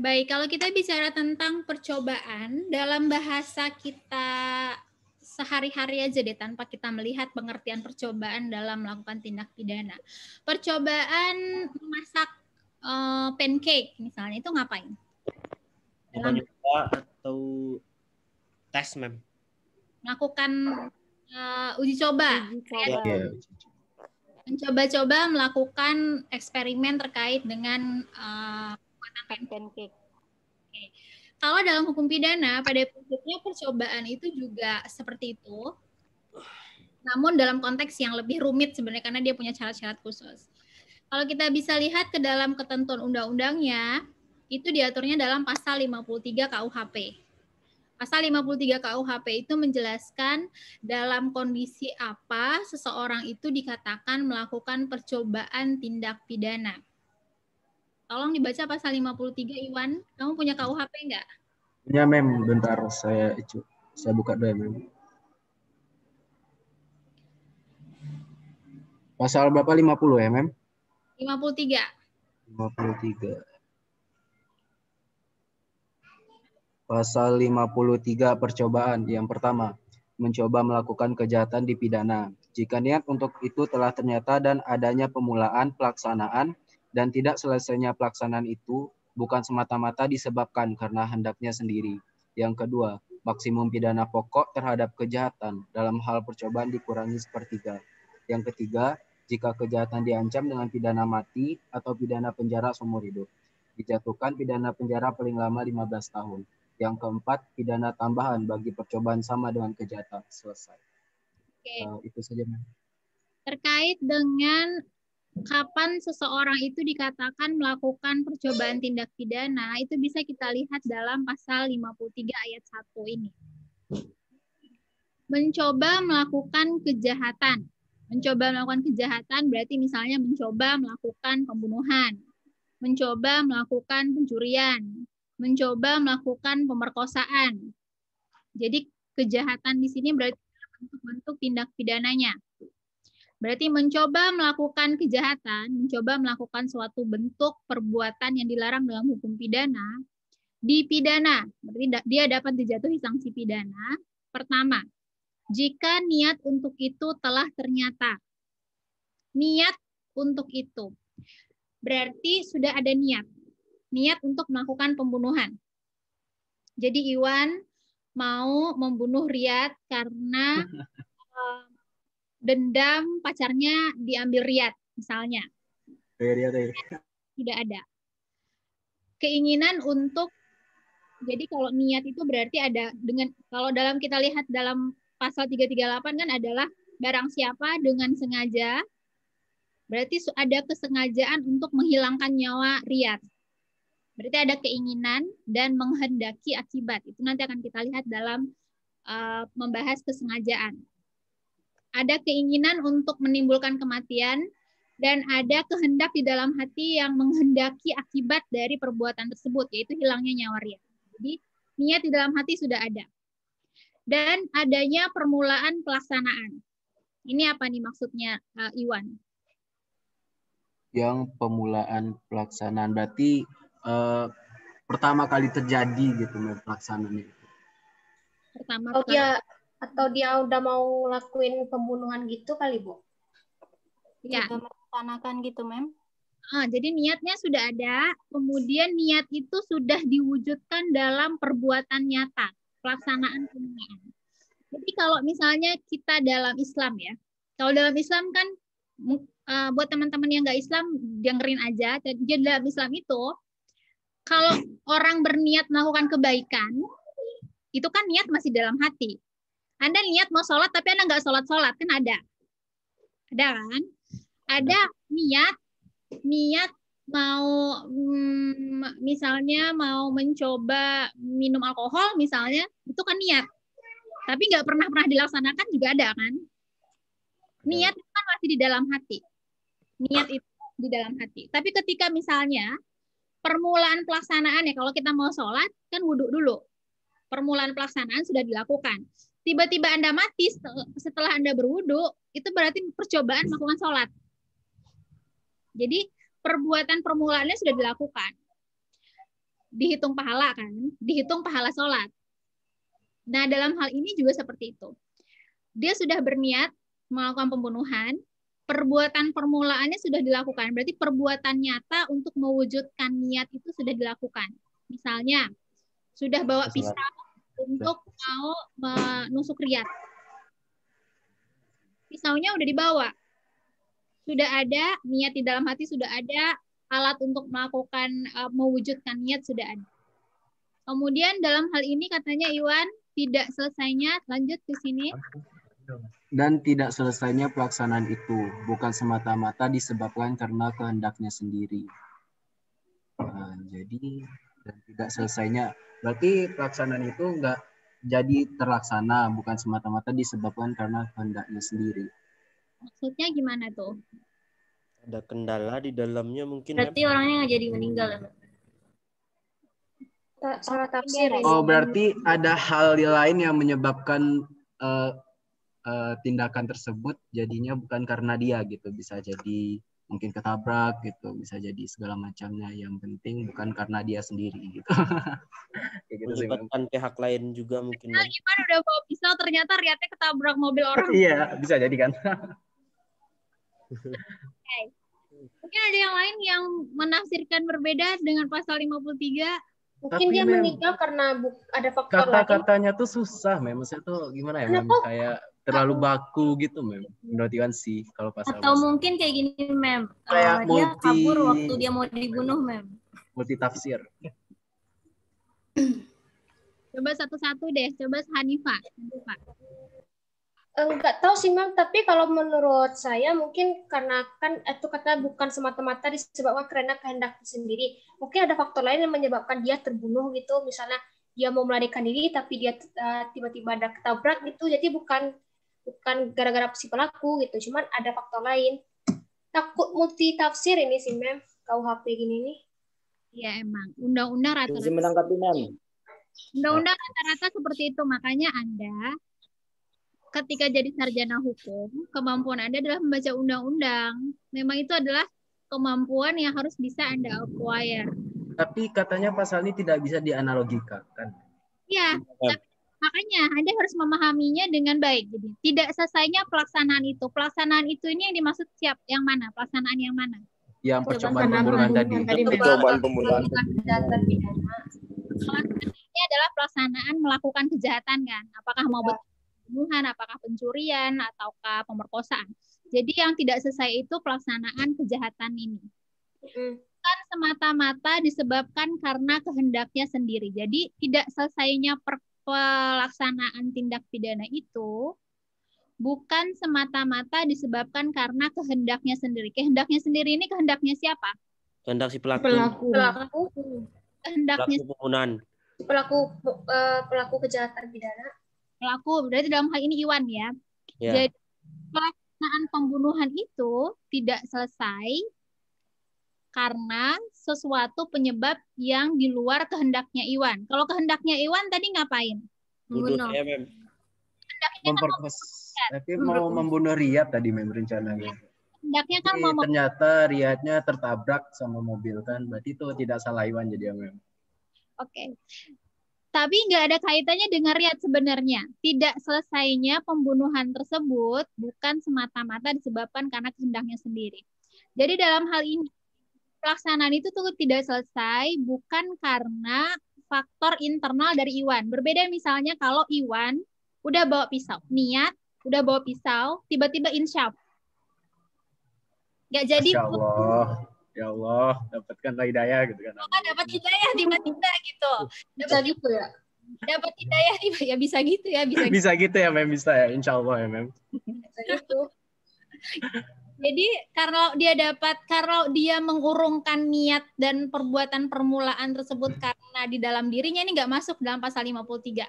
Baik, kalau kita bicara tentang percobaan, dalam bahasa kita sehari-hari aja deh, tanpa kita melihat pengertian percobaan dalam melakukan tindak pidana. Percobaan memasak pancake misalnya, itu ngapain? Nyoba atau tes, Mem? Melakukan uji coba. Ya. Mencoba-coba melakukan eksperimen terkait dengan pancake. Oke. Kalau dalam hukum pidana, pada prinsipnya percobaan itu juga seperti itu. Namun dalam konteks yang lebih rumit sebenarnya karena dia punya syarat-syarat khusus. Kalau kita bisa lihat ke dalam ketentuan undang-undangnya, itu diaturnya dalam pasal 53 KUHP. Pasal 53 KUHP itu menjelaskan dalam kondisi apa seseorang itu dikatakan melakukan percobaan tindak pidana. Tolong dibaca pasal 53, Iwan. Kamu punya KUHP enggak? Ya, Mem. Bentar, saya buka dulu, Mem. Pasal berapa? 50 ya, Mem? 53. 53. Pasal 53 percobaan. Yang pertama, mencoba melakukan kejahatan dipidana. Jika niat untuk itu telah ternyata dan adanya pemulaan, pelaksanaan, dan tidak selesainya pelaksanaan itu bukan semata-mata disebabkan karena hendaknya sendiri. Yang kedua, maksimum pidana pokok terhadap kejahatan dalam hal percobaan dikurangi sepertiga. Yang ketiga, jika kejahatan diancam dengan pidana mati atau pidana penjara seumur hidup, dijatuhkan pidana penjara paling lama 15 tahun. Yang keempat, pidana tambahan bagi percobaan sama dengan kejahatan. Selesai. Itu saja, Mem. Terkait dengan kapan seseorang itu dikatakan melakukan percobaan tindak pidana, itu bisa kita lihat dalam pasal 53 ayat 1 ini. Mencoba melakukan kejahatan. Mencoba melakukan kejahatan berarti misalnya mencoba melakukan pembunuhan, mencoba melakukan pencurian, mencoba melakukan pemerkosaan. Jadi kejahatan di sini berarti bentuk-bentuk tindak pidananya. Berarti mencoba melakukan kejahatan, mencoba melakukan suatu bentuk perbuatan yang dilarang dalam hukum pidana, dipidana. Berarti dia dapat dijatuhi sanksi pidana. Pertama, jika niat untuk itu telah ternyata. Niat untuk itu. Berarti sudah ada niat. Niat untuk melakukan pembunuhan. Jadi Iwan mau membunuh Riyad karena dendam pacarnya diambil Riyad misalnya. Sudah ada. Keinginan untuk, jadi kalau niat itu berarti ada dengan, kalau dalam kita lihat dalam pasal 338 kan adalah barang siapa dengan sengaja, berarti ada kesengajaan untuk menghilangkan nyawa Riyad. Berarti ada keinginan dan menghendaki akibat. Itu nanti akan kita lihat dalam membahas kesengajaan. Ada keinginan untuk menimbulkan kematian, dan ada kehendak di dalam hati yang menghendaki akibat dari perbuatan tersebut, yaitu hilangnya nyawa Riyad. Jadi niat di dalam hati sudah ada. Dan adanya permulaan pelaksanaan. Ini apa nih maksudnya, Iwan? Yang pemulaan pelaksanaan berarti pertama kali terjadi gitu pelaksanaannya. Pertama kali. Atau dia udah mau lakuin pembunuhan gitu kali, Bu? Ya. Sudah melaksanakan gitu, Mem? Jadi niatnya sudah ada, kemudian niat itu sudah diwujudkan dalam perbuatan nyata, pelaksanaan pemulaan. Jadi kalau misalnya kita dalam Islam ya, kalau dalam Islam kan, buat teman-teman yang nggak Islam, dengerin aja. Jadi dalam Islam itu, kalau orang berniat melakukan kebaikan, itu kan niat masih dalam hati. Anda niat mau sholat, tapi Anda nggak sholat-sholat, kan ada. Ada kan? Ada niat mau misalnya mau mencoba minum alkohol misalnya, itu kan niat. Tapi nggak pernah dilaksanakan juga ada kan? Niat itu kan masih di dalam hati. Niat itu di dalam hati. Tapi ketika misalnya permulaan pelaksanaan ya, kalau kita mau sholat, kan wudhu dulu. Permulaan pelaksanaan sudah dilakukan. Tiba-tiba Anda mati setelah Anda berwudhu, itu berarti percobaan melakukan sholat. Jadi perbuatan permulaannya sudah dilakukan. dihitung pahala kan, dihitung pahala sholat. Nah, dalam hal ini juga seperti itu. Dia sudah berniat melakukan pembunuhan, perbuatan permulaannya sudah dilakukan. Berarti perbuatan nyata untuk mewujudkan niat itu sudah dilakukan. Misalnya, sudah bawa pisau untuk mau menusuk riat. Pisaunya udah dibawa. Sudah ada, niat di dalam hati sudah ada, alat untuk melakukan, mewujudkan niat sudah ada. Kemudian dalam hal ini katanya Iwan, tidak selesainya, lanjut ke sini. Dan tidak selesainya pelaksanaan itu bukan semata-mata disebabkan karena kehendaknya sendiri. Jadi dan tidak selesainya berarti pelaksanaan itu enggak jadi terlaksana bukan semata-mata disebabkan karena kehendaknya sendiri. Maksudnya gimana tuh? Ada kendala di dalamnya mungkin. Berarti orangnya nggak jadi meninggal ya? Salah tafsir ini. Oh, berarti ada hal lain yang menyebabkan tindakan tersebut jadinya bukan karena dia gitu. Bisa jadi mungkin ketabrak gitu, bisa jadi segala macamnya. Yang penting bukan karena dia sendiri gitu. Kayak gitu sih, Menyebabkan pihak lain juga mungkin. Nah, Iman udah bawa pisau, ternyata riatnya ketabrak mobil orang. Iya, bisa jadi kan. Okay. Mungkin ada yang lain yang menafsirkan berbeda dengan pasal 53. Mungkin Tapi, dia Mem, meninggal karena ada faktor lain. Kata-katanya tuh susah, Maksudnya tuh gimana ya, Mem? Kenapa? Kayak terlalu baku gitu, Mem. Menurut Iwan sih, kalau pasal. Atau mungkin kayak gini, Mem. Kayak Dia kabur waktu dia mau dibunuh, Mem. Multi tafsir. Coba satu-satu deh. Coba Hanifah. Enggak tahu sih, Mam, tapi kalau menurut saya mungkin karena kan itu kata bukan semata-mata disebabkan karena kehendak sendiri. Mungkin ada faktor lain yang menyebabkan dia terbunuh gitu, misalnya dia mau melarikan diri tapi dia tiba-tiba ada ketabrak gitu. Jadi bukan gara-gara si pelaku gitu, cuman ada faktor lain. Takut multi tafsir ini sih, Mem, KUHP gini nih. Ya emang, undang-undang rata-rata. Menanggapi, Mem. Undang-undang rata-rata seperti itu, makanya Anda ketika jadi sarjana hukum, kemampuan Anda adalah membaca undang-undang. Memang itu adalah kemampuan yang harus bisa Anda acquire. Tapi katanya pasal ini tidak bisa dianalogikan, kan? Iya, makanya Anda harus memahaminya dengan baik. Jadi tidak selesainya pelaksanaan itu. Pelaksanaan itu ini yang dimaksud siap yang mana? Pelaksanaan yang mana? Yang percobaan pembunuhan tadi. Percobaan pembunuhan. Ini adalah pelaksanaan melakukan kejahatan kan? Apakah mau pembunuhan, apakah pencurian, ataukah pemerkosaan. Jadi yang tidak selesai itu pelaksanaan kejahatan ini. Bukan semata-mata disebabkan karena kehendaknya sendiri. Jadi tidak selesainya pelaksanaan tindak pidana itu bukan semata-mata disebabkan karena kehendaknya sendiri. Kehendaknya sendiri ini kehendaknya siapa? Kehendak si pelaku. Kehendaknya Pelaku pembunuhan. Pelaku kejahatan pidana. Pelaku, berarti dalam hal ini Iwan ya. Ya. Jadi pelaksanaan pembunuhan itu tidak selesai karena sesuatu penyebab yang di luar kehendaknya Iwan. Kalau kehendaknya Iwan tadi ngapain? Bunuh saya, Mem. Tapi mau membunuh Riyad tadi, Mem, rencananya. Kehendaknya kan mau ternyata Riyadnya tertabrak sama mobil kan. Berarti itu tidak salah Iwan jadi, Mem. Oke. Tapi nggak ada kaitannya dengan Riyad sebenarnya. Tidak selesainya pembunuhan tersebut bukan semata-mata disebabkan karena kehendaknya sendiri. Jadi dalam hal ini, pelaksanaan itu tuh tidak selesai bukan karena faktor internal dari Iwan. Berbeda misalnya kalau Iwan udah bawa pisau, niat, udah bawa pisau, tiba-tiba insyaf. Nggak jadi. Masya Allah. Ya Allah, dapatkanlah hidayah gitu kan. Dapat hidayah tiba-tiba gitu. Bisa gitu ya? Dapat hidayah tiba ya bisa gitu ya, bisa gitu ya, Mem, bisa ya. Insya Allah ya, Mem. Bisa gitu. Jadi kalau dia mengurungkan niat dan perbuatan permulaan tersebut karena di dalam dirinya, ini nggak masuk dalam pasal 53.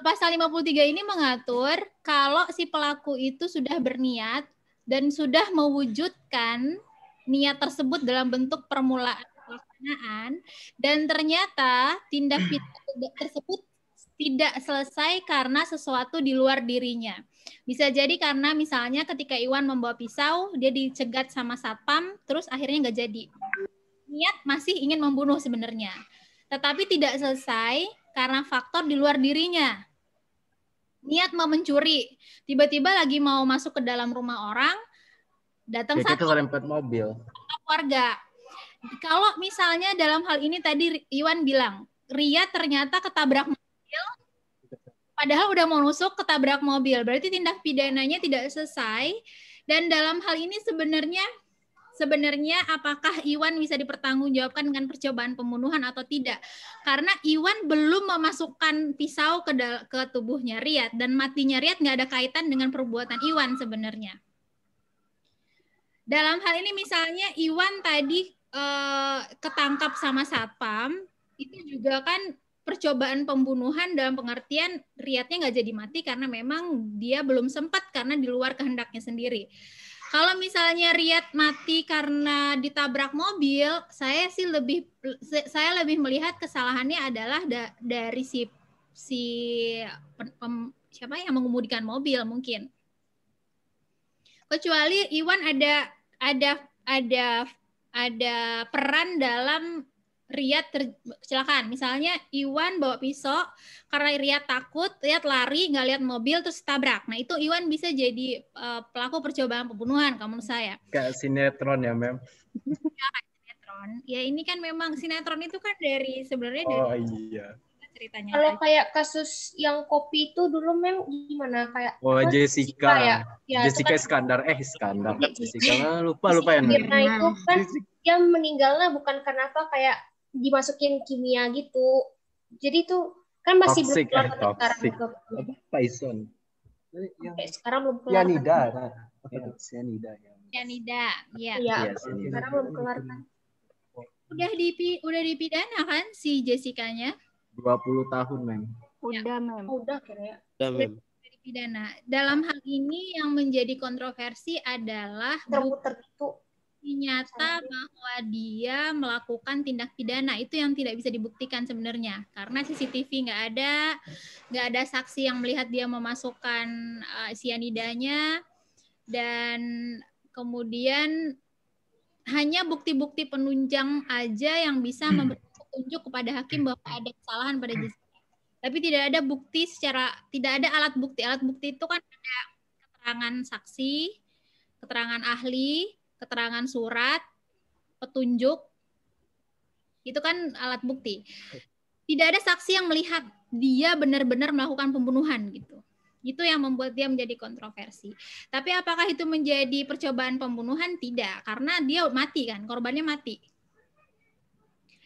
Pasal 53 ini mengatur kalau si pelaku itu sudah berniat dan sudah mewujudkan niat tersebut dalam bentuk permulaan pelaksanaan dan ternyata tindak pidana tersebut tidak selesai karena sesuatu di luar dirinya. Bisa jadi karena misalnya ketika Iwan membawa pisau, dia dicegat sama satpam, terus akhirnya nggak jadi. niat masih ingin membunuh sebenarnya. Tetapi tidak selesai karena faktor di luar dirinya. Niat mau mencuri, tiba-tiba lagi mau masuk ke dalam rumah orang, datang Kayak satu kita lempar mobil. keluarga. Kalau misalnya dalam hal ini tadi Iwan bilang, Ria ternyata ketabrak mobil, padahal udah mau nusuk ketabrak mobil, berarti tindak pidananya tidak selesai. Dan dalam hal ini sebenarnya apakah Iwan bisa dipertanggungjawabkan dengan percobaan pembunuhan atau tidak? Karena Iwan belum memasukkan pisau ke tubuhnya Riyad, dan matinya Riyad nggak ada kaitan dengan perbuatan Iwan sebenarnya. Dalam hal ini misalnya Iwan tadi ketangkap sama satpam, itu juga kan percobaan pembunuhan dalam pengertian Riyadnya nggak jadi mati karena memang dia belum sempat karena di luar kehendaknya sendiri. Kalau misalnya Riyad mati karena ditabrak mobil, saya lebih melihat kesalahannya adalah dari siapa yang mengemudikan mobil mungkin. Kecuali Iwan ada peran dalam Riyad kecelakaan. Misalnya Iwan bawa pisau karena Riyad takut, Riyad lari nggak lihat mobil terus tabrak. Nah itu Iwan bisa jadi pelaku percobaan pembunuhan kalau menurut saya. Kayak sinetron ya, Mem. Ya, sinetron. Ya ini kan memang sinetron itu kan sebenarnya dari iya. Ceritanya. Kalau kayak kasus yang kopi itu dulu Mem gimana kayak Jessica. Ya, Jessica kan, Iskandar. Jessica lupa ya. Mirna itu kan dia meninggalnya bukan karena apa kayak dimasukin kimia gitu. Jadi itu kan masih belum keluar sekarang gitu. Paison. Sekarang belum keluar. Cyanida. Ya. Iya, sekarang belum keluar kan. Udah dipidana kan si Jessica-nya? 20 tahun, Mem. Udah, Mem. Udah kira ya. Udah, Mem. Dipidana. Dalam hal ini yang menjadi kontroversi adalah bukti nyata bahwa dia melakukan tindak pidana. Itu yang tidak bisa dibuktikan sebenarnya. Karena CCTV nggak ada saksi yang melihat dia memasukkan cyanidanya, dan kemudian hanya bukti-bukti penunjang aja yang bisa memberi petunjuk kepada hakim bahwa ada kesalahan pada Jessica. Tapi tidak ada alat bukti. Alat bukti itu kan ada keterangan saksi, keterangan ahli, keterangan surat, petunjuk. Itu kan alat bukti. Tidak ada saksi yang melihat dia benar-benar melakukan pembunuhan gitu. Itu yang membuat dia menjadi kontroversi. Tapi apakah itu menjadi percobaan pembunuhan? Tidak, karena dia mati kan, korbannya mati.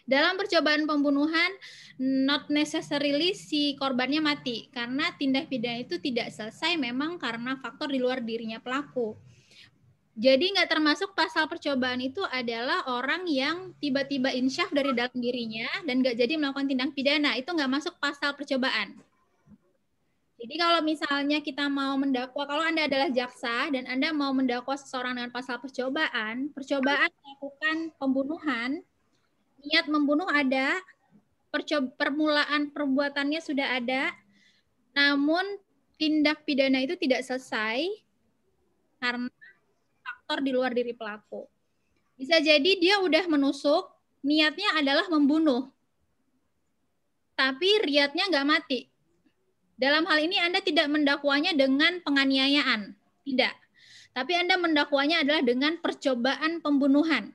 Dalam percobaan pembunuhan, not necessarily si korbannya mati, karena tindak pidana itu tidak selesai memang karena faktor di luar dirinya pelaku. Jadi nggak termasuk pasal percobaan itu adalah orang yang tiba-tiba insyaf dari dalam dirinya dan nggak jadi melakukan tindak pidana. Itu nggak masuk pasal percobaan. Jadi kalau misalnya kita mau mendakwa, kalau Anda adalah jaksa dan Anda mau mendakwa seseorang dengan pasal percobaan melakukan pembunuhan, niat membunuh ada, permulaan perbuatannya sudah ada, namun tindak pidana itu tidak selesai karena faktor di luar diri pelaku. Bisa jadi dia udah menusuk, niatnya adalah membunuh, tapi Riyadnya nggak mati. Dalam hal ini Anda tidak mendakwanya dengan penganiayaan, tidak. Tapi Anda mendakwanya adalah dengan percobaan pembunuhan.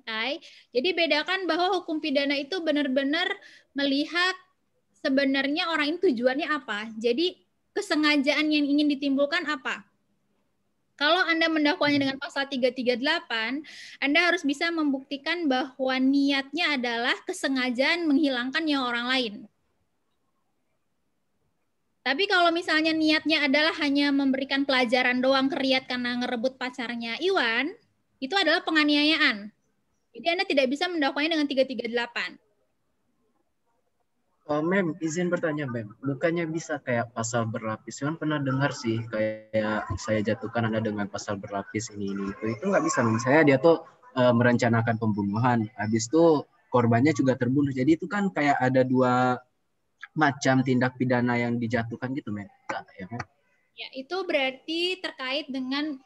Okay. Jadi bedakan bahwa hukum pidana itu benar-benar melihat sebenarnya orang ini tujuannya apa. Jadi kesengajaan yang ingin ditimbulkan apa. Kalau Anda mendakwanya dengan pasal 338, Anda harus bisa membuktikan bahwa niatnya adalah kesengajaan menghilangkan nyawa orang lain. Tapi kalau misalnya niatnya adalah hanya memberikan pelajaran doang ke Riyad karena ngerebut pacarnya Iwan, itu adalah penganiayaan. Jadi Anda tidak bisa mendakwanya dengan 338. Mem, izin bertanya, Mem. Bukannya bisa kayak pasal berlapis? Kan pernah dengar sih, kayak saya jatuhkan Anda dengan pasal berlapis ini itu. Itu nggak bisa, Mem. Saya dia tuh merencanakan pembunuhan. Habis itu korbannya juga terbunuh. Jadi itu kan kayak ada dua macam tindak pidana yang dijatuhkan gitu, Mem. Ya, Mem. Ya, itu berarti terkait dengan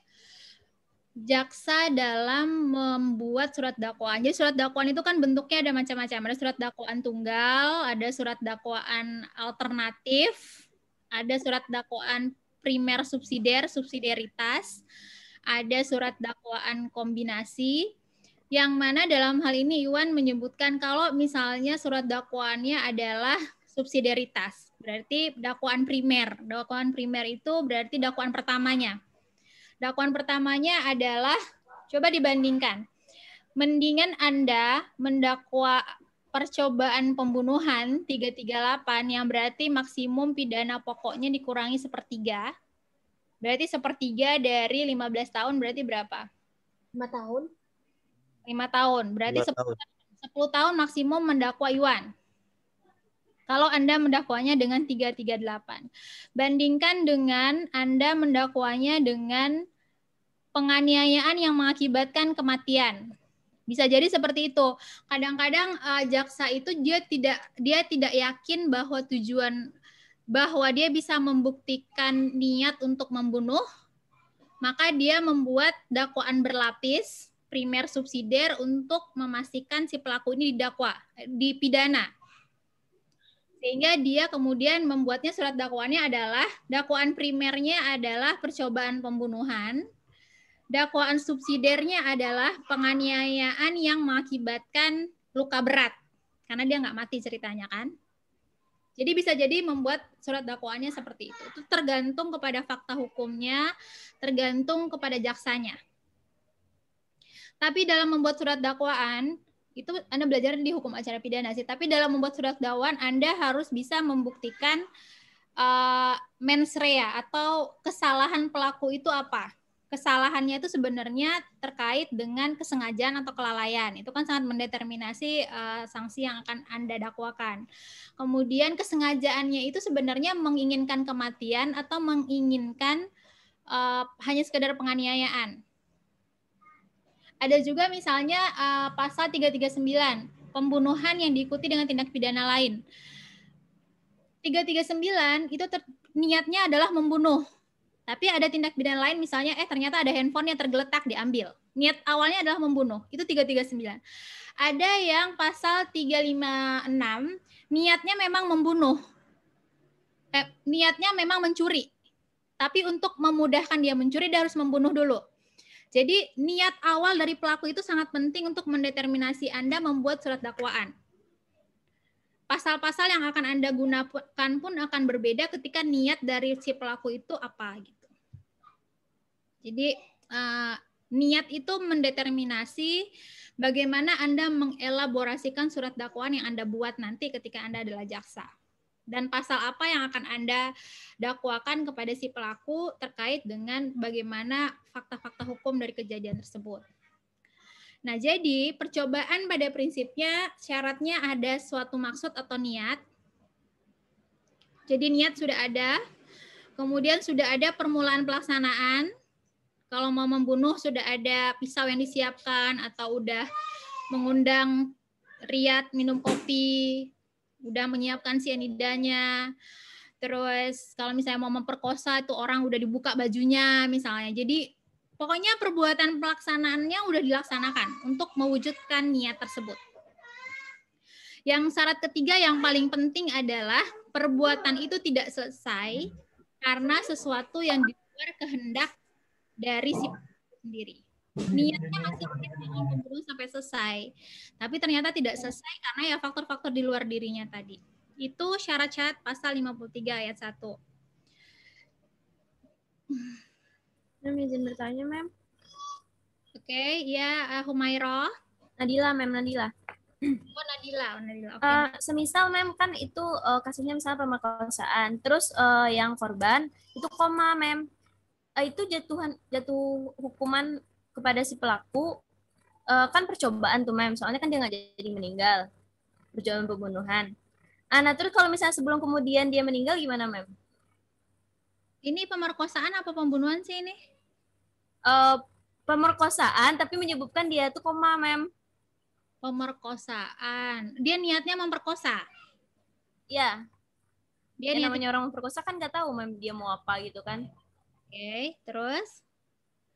jaksa dalam membuat surat dakwaan. Jadi surat dakwaan itu kan bentuknya ada macam-macam. Ada surat dakwaan tunggal, ada surat dakwaan alternatif, ada surat dakwaan primer subsidiar, subsidiaritas, ada surat dakwaan kombinasi, yang mana dalam hal ini Iwan menyebutkan kalau misalnya surat dakwaannya adalah subsidiaritas, berarti dakwaan primer. Dakwaan primer itu berarti dakwaan pertamanya. Dakwaan pertamanya adalah, coba dibandingkan. Mendingan Anda mendakwa percobaan pembunuhan 338 yang berarti maksimum pidana pokoknya dikurangi sepertiga. Berarti sepertiga dari 15 tahun berarti berapa? 5 tahun. 5 tahun. Berarti 10 tahun maksimum mendakwa Iwan. Kalau Anda mendakwanya dengan 338. Bandingkan dengan Anda mendakwanya dengan penganiayaan yang mengakibatkan kematian. Bisa jadi seperti itu. Kadang-kadang jaksa itu dia tidak yakin bahwa dia bisa membuktikan niat untuk membunuh, maka dia membuat dakwaan berlapis, primer subsidiar untuk memastikan si pelaku ini dipidana. Sehingga dia kemudian membuatnya surat dakwaannya adalah, dakwaan primernya adalah percobaan pembunuhan, dakwaan subsidiarnya adalah penganiayaan yang mengakibatkan luka berat, karena dia nggak mati ceritanya kan. Jadi bisa jadi membuat surat dakwaannya seperti itu. Itu tergantung kepada fakta hukumnya, tergantung kepada jaksanya. Tapi dalam membuat surat dakwaan, itu Anda belajar di hukum acara pidana sih, tapi dalam membuat surat dakwaan Anda harus bisa membuktikan mens rea atau kesalahan pelaku itu apa. Kesalahannya itu sebenarnya terkait dengan kesengajaan atau kelalaian. Itu kan sangat mendeterminasi sanksi yang akan Anda dakwakan. Kemudian kesengajaannya itu sebenarnya menginginkan kematian atau menginginkan hanya sekedar penganiayaan. Ada juga misalnya pasal 339, pembunuhan yang diikuti dengan tindak pidana lain. 339 itu niatnya adalah membunuh. Tapi ada tindak pidana lain misalnya ternyata ada handphone yang tergeletak diambil. Niat awalnya adalah membunuh. Itu 339. Ada yang pasal 356, niatnya memang membunuh. Niatnya memang mencuri. Tapi untuk memudahkan dia mencuri, dia harus membunuh dulu. Jadi niat awal dari pelaku itu sangat penting untuk mendeterminasi Anda membuat surat dakwaan. Pasal-pasal yang akan Anda gunakan pun akan berbeda ketika niat dari si pelaku itu apa gitu. Jadi niat itu mendeterminasi bagaimana Anda mengelaborasikan surat dakwaan yang Anda buat nanti ketika Anda adalah jaksa. Dan pasal apa yang akan Anda dakwakan kepada si pelaku terkait dengan bagaimana fakta-fakta hukum dari kejadian tersebut. Nah, jadi percobaan pada prinsipnya syaratnya ada suatu maksud atau niat. Jadi niat sudah ada, kemudian sudah ada permulaan pelaksanaan. Kalau mau membunuh sudah ada pisau yang disiapkan atau udah mengundang Riyad minum kopi, udah menyiapkan sianidanya. Terus kalau misalnya mau memperkosa itu orang udah dibuka bajunya misalnya. Jadi pokoknya perbuatan pelaksanaannya udah dilaksanakan untuk mewujudkan niat tersebut. Yang syarat ketiga yang paling penting adalah perbuatan itu tidak selesai karena sesuatu yang di luar kehendak dari si sendiri. Niatnya masih ingin membunuh sampai selesai, tapi ternyata tidak selesai karena ya faktor-faktor di luar dirinya tadi. Itu syarat-syarat pasal 53 ayat 1. Mem, izin bertanya, Mem. Oke, ya Humairah. Nadila, Mem, Nadila. Oh, Nadila. Okay. Semisal, Mem, kan itu kasusnya misalnya pemerkosaan, terus yang korban itu koma, Mem. Itu jatuh hukuman kepada si pelaku kan percobaan tuh, Mem. Soalnya kan dia nggak jadi meninggal. Percobaan pembunuhan. Nah, terus kalau misalnya sebelum kemudian dia meninggal gimana, Mem? Ini pemerkosaan apa pembunuhan sih ini? Pemerkosaan, tapi menyebutkan dia tuh koma, Mem. Pemerkosaan. Dia niatnya memperkosa? Ya. Dia namanya orang memperkosa kan nggak tahu, Mem, dia mau apa gitu kan. Oke, terus?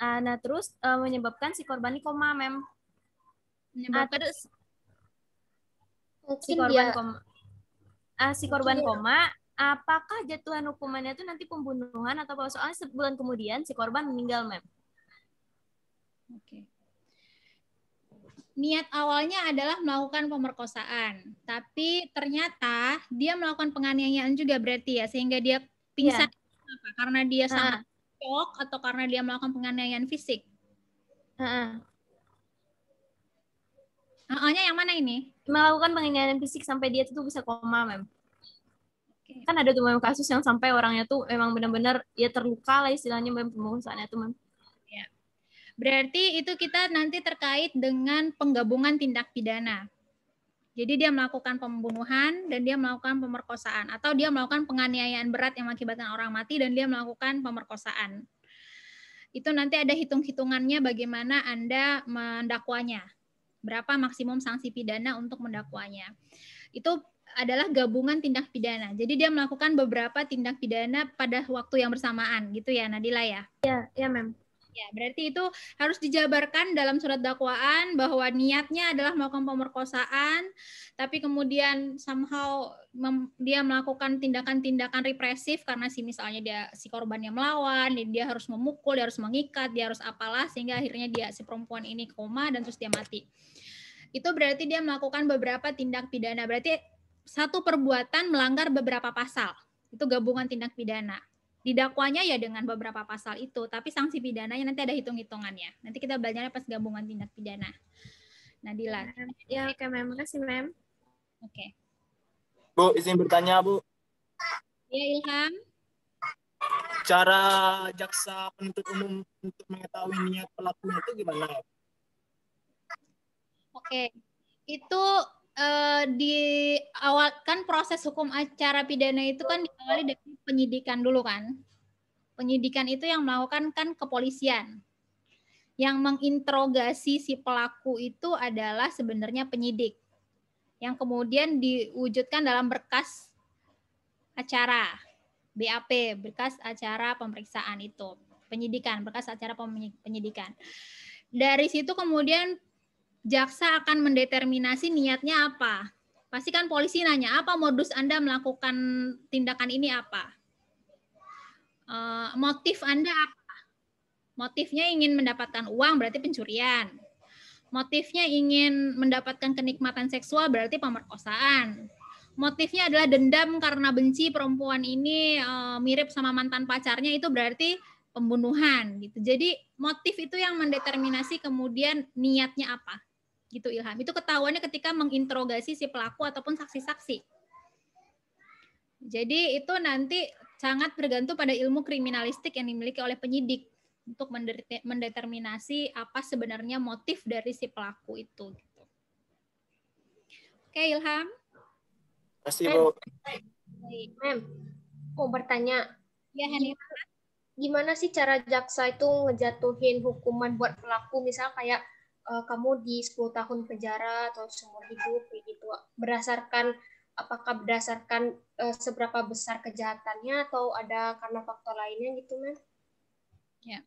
Nah, terus menyebabkan si korban ini koma, Mem. Menyebabkan Terus si Mungkin korban dia koma. Si korban koma, apakah jatuhan hukumannya itu nanti pembunuhan atau apa? Soalnya sebulan kemudian si korban meninggal, Mem. Oke. Niat awalnya adalah melakukan pemerkosaan, tapi ternyata dia melakukan penganiayaan juga berarti ya, sehingga dia pingsan. Kenapa? Karena dia sangat shock atau karena dia melakukan penganiayaan fisik? Nya yang mana ini? Melakukan penganiayaan fisik sampai dia tuh bisa koma, Mem. Kan ada tuh Mem kasus yang sampai orangnya tuh memang benar-benar ya terluka lah istilahnya, Mem, pemerkosaannya tuh, Mem. Ya. Berarti itu kita nanti terkait dengan penggabungan tindak pidana. Jadi dia melakukan pembunuhan dan dia melakukan pemerkosaan, atau dia melakukan penganiayaan berat yang mengakibatkan orang mati dan dia melakukan pemerkosaan. Itu nanti ada hitung-hitungannya bagaimana Anda mendakwanya. Berapa maksimum sanksi pidana untuk mendakwanya. Itu adalah gabungan tindak pidana. Jadi dia melakukan beberapa tindak pidana pada waktu yang bersamaan gitu ya, Nadila ya? Ya, Mem. Ya, berarti itu harus dijabarkan dalam surat dakwaan bahwa niatnya adalah melakukan pemerkosaan, tapi kemudian somehow dia melakukan tindakan-tindakan represif karena misalnya si korbannya melawan, dia harus memukul, dia harus mengikat, dia harus apalah sehingga akhirnya si perempuan ini koma dan terus dia mati. Itu berarti dia melakukan beberapa tindak pidana. Berarti satu perbuatan melanggar beberapa pasal. Itu gabungan tindak pidana. Didakwanya ya dengan beberapa pasal itu, tapi sanksi pidananya nanti ada hitung-hitungannya. Nanti kita belajarnya pas gabungan tindak pidana. Nadila. Ya, oke, Mem. Makasih, Mem. Oke. Bu, izin bertanya, Bu. Ya, Ilham. Cara jaksa penuntut umum untuk mengetahui niat pelakunya itu gimana? Oke. Itu di awal kan proses hukum acara pidana itu kan diawali dari penyidikan dulu kan. Penyidikan itu yang melakukan kan kepolisian. Yang menginterogasi si pelaku itu adalah sebenarnya penyidik. Yang kemudian diwujudkan dalam berkas acara BAP, berkas acara pemeriksaan itu. Penyidikan, berkas acara penyidikan. Dari situ kemudian jaksa akan mendeterminasi niatnya apa. Pasti kan polisi nanya, apa modus Anda melakukan tindakan ini apa? Motif Anda apa? Motifnya ingin mendapatkan uang, berarti pencurian. Motifnya ingin mendapatkan kenikmatan seksual, berarti pemerkosaan. Motifnya adalah dendam karena benci perempuan ini mirip sama mantan pacarnya, itu berarti pembunuhan. Gitu. Jadi motif itu yang mendeterminasi kemudian niatnya apa. Gitu Ilham. Itu ketahuannya ketika menginterogasi si pelaku ataupun saksi-saksi. Jadi itu nanti sangat bergantung pada ilmu kriminalistik yang dimiliki oleh penyidik untuk mendeterminasi apa sebenarnya motif dari si pelaku itu. Oke Ilham. Terima kasih, Bu. Mem, mau bertanya. Ya Hanifah. Gimana sih cara jaksa itu ngejatuhin hukuman buat pelaku, misal kayak kamu di 10 tahun penjara atau seumur hidup gitu, apakah berdasarkan seberapa besar kejahatannya atau ada karena faktor lainnya gitu, Mem? Ya.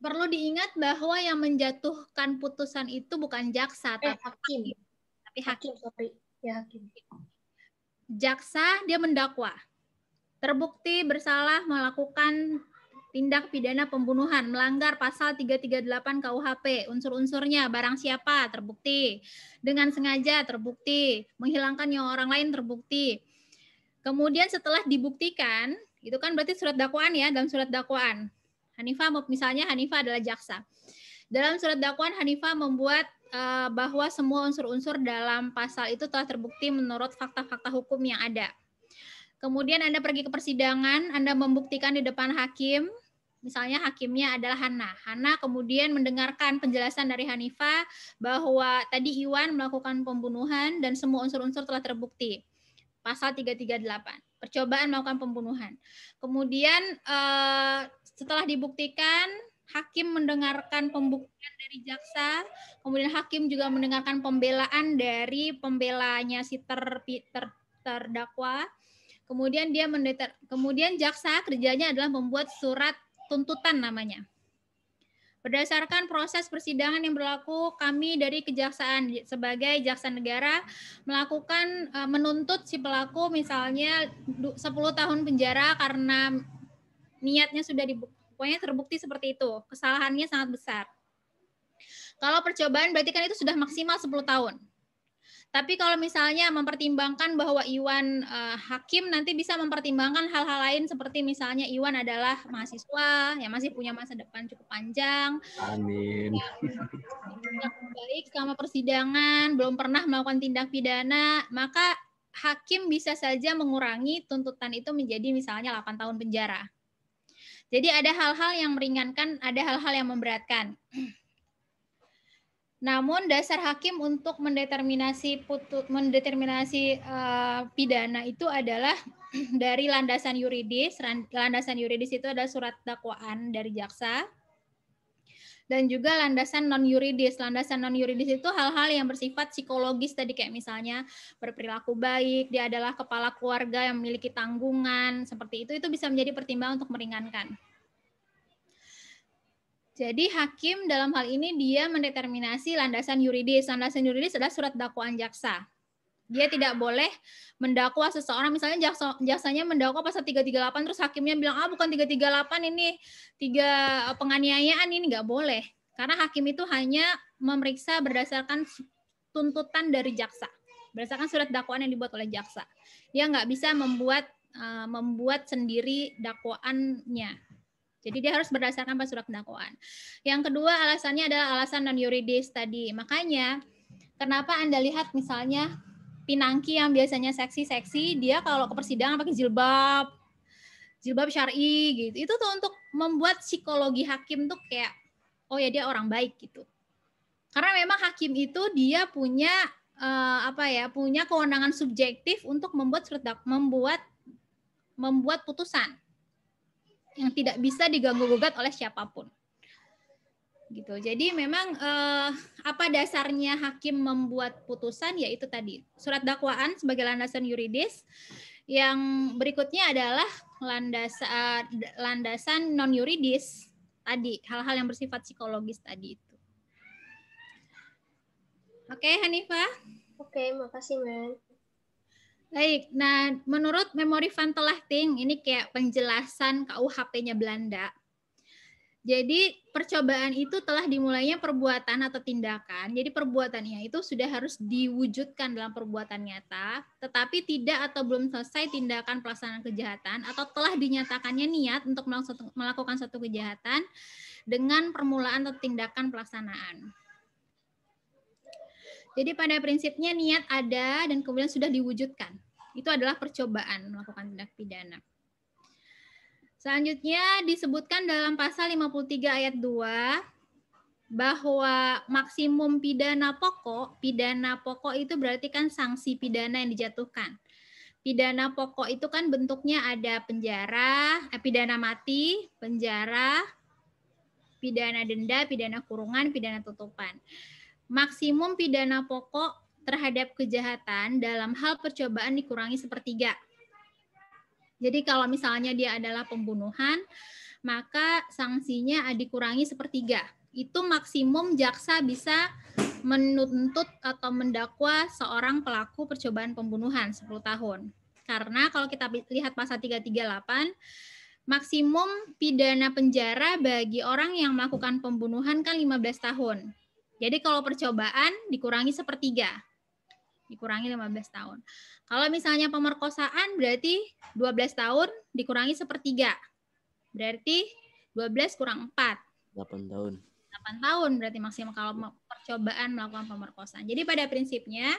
Perlu diingat bahwa yang menjatuhkan putusan itu bukan jaksa tapi hakim. Hakim. Jaksa dia mendakwa. Terbukti bersalah melakukan tindak pidana pembunuhan, melanggar pasal 338 KUHP, unsur-unsurnya, barang siapa, terbukti. Dengan sengaja, terbukti. Menghilangkan nyawa orang lain, terbukti. Kemudian setelah dibuktikan, itu kan berarti surat dakwaan ya, dalam surat dakwaan. Hanifah, misalnya Hanifah adalah jaksa. Dalam surat dakwaan, Hanifah membuat bahwa semua unsur-unsur dalam pasal itu telah terbukti menurut fakta-fakta hukum yang ada. Kemudian Anda pergi ke persidangan, Anda membuktikan di depan hakim, misalnya hakimnya adalah Hana. Hana kemudian mendengarkan penjelasan dari Hanifah bahwa tadi Iwan melakukan pembunuhan dan semua unsur-unsur telah terbukti. Pasal 338, percobaan melakukan pembunuhan. Kemudian setelah dibuktikan, hakim mendengarkan pembuktian dari jaksa, kemudian hakim juga mendengarkan pembelaan dari pembelanya si terdakwa. Kemudian jaksa kerjanya adalah membuat surat tuntutan namanya. Berdasarkan proses persidangan yang berlaku, kami dari Kejaksaan sebagai jaksa negara melakukan menuntut si pelaku misalnya 10 tahun penjara karena niatnya sudah pokoknya terbukti seperti itu. Kesalahannya sangat besar. Kalau percobaan berarti kan itu sudah maksimal 10 tahun. Tapi kalau misalnya mempertimbangkan bahwa Iwan hakim nanti bisa mempertimbangkan hal-hal lain seperti misalnya Iwan adalah mahasiswa yang masih punya masa depan cukup panjang. Amin. Baik selama persidangan, belum pernah melakukan tindak pidana, maka hakim bisa saja mengurangi tuntutan itu menjadi misalnya 8 tahun penjara. Jadi ada hal-hal yang meringankan, ada hal-hal yang memberatkan. Namun dasar hakim untuk mendeterminasi pidana itu adalah dari landasan yuridis. Landasan yuridis itu adalah surat dakwaan dari jaksa. Dan juga landasan non yuridis. Landasan non yuridis itu hal-hal yang bersifat psikologis tadi, kayak misalnya berperilaku baik, dia adalah kepala keluarga yang memiliki tanggungan, seperti itu bisa menjadi pertimbangan untuk meringankan. Jadi hakim dalam hal ini dia mendeterminasi landasan yuridis. Landasan yuridis adalah surat dakwaan jaksa. Dia tidak boleh mendakwa seseorang, misalnya jaksanya mendakwa pasal 338 terus hakimnya bilang bukan 338 ini 3 penganiayaan, ini nggak boleh. Karena hakim itu hanya memeriksa berdasarkan tuntutan dari jaksa, berdasarkan surat dakwaan yang dibuat oleh jaksa. Dia nggak bisa membuat sendiri dakwaannya. Jadi dia harus berdasarkan pada surat dakwaan. Yang kedua alasannya adalah alasan non yuridis tadi. Makanya kenapa Anda lihat misalnya Pinangki yang biasanya seksi-seksi, dia kalau ke persidangan pakai jilbab syar'i gitu. Itu tuh untuk membuat psikologi hakim tuh kayak oh ya dia orang baik gitu. Karena memang hakim itu dia punya punya kewenangan subjektif untuk membuat putusan yang tidak bisa diganggu-gugat oleh siapapun. Gitu. Jadi memang apa dasarnya hakim membuat putusan, yaitu tadi surat dakwaan sebagai landasan yuridis. Yang berikutnya adalah landasan non yuridis tadi, hal-hal yang bersifat psikologis tadi itu. Oke, Hanifah? Oke, makasih, Men. Baik, nah menurut Memori van Telachting, ini kayak penjelasan KUHP-nya Belanda. Jadi percobaan itu telah dimulainya perbuatan atau tindakan. Jadi perbuatannya itu sudah harus diwujudkan dalam perbuatan nyata, tetapi tidak atau belum selesai tindakan pelaksanaan kejahatan atau telah dinyatakannya niat untuk melakukan suatu kejahatan dengan permulaan atau tindakan pelaksanaan. Jadi pada prinsipnya niat ada dan kemudian sudah diwujudkan. Itu adalah percobaan melakukan tindak pidana. Selanjutnya disebutkan dalam pasal 53 ayat 2 bahwa maksimum pidana pokok itu berarti kan sanksi pidana yang dijatuhkan. Pidana pokok itu kan bentuknya ada penjara, pidana mati, penjara, pidana denda, pidana kurungan, pidana tutupan. Maksimum pidana pokok terhadap kejahatan dalam hal percobaan dikurangi 1/3. Jadi kalau misalnya dia adalah pembunuhan, maka sanksinya dikurangi 1/3. Itu maksimum jaksa bisa menuntut atau mendakwa seorang pelaku percobaan pembunuhan 10 tahun. Karena kalau kita lihat pasal 338, maksimum pidana penjara bagi orang yang melakukan pembunuhan kan 15 tahun. Jadi kalau percobaan dikurangi 1/3. Dikurangi 15 tahun. Kalau misalnya pemerkosaan berarti 12 tahun dikurangi 1/3. Berarti 12 kurang 4. 8 tahun. 8 tahun berarti maksimal kalau percobaan melakukan pemerkosaan. Jadi pada prinsipnya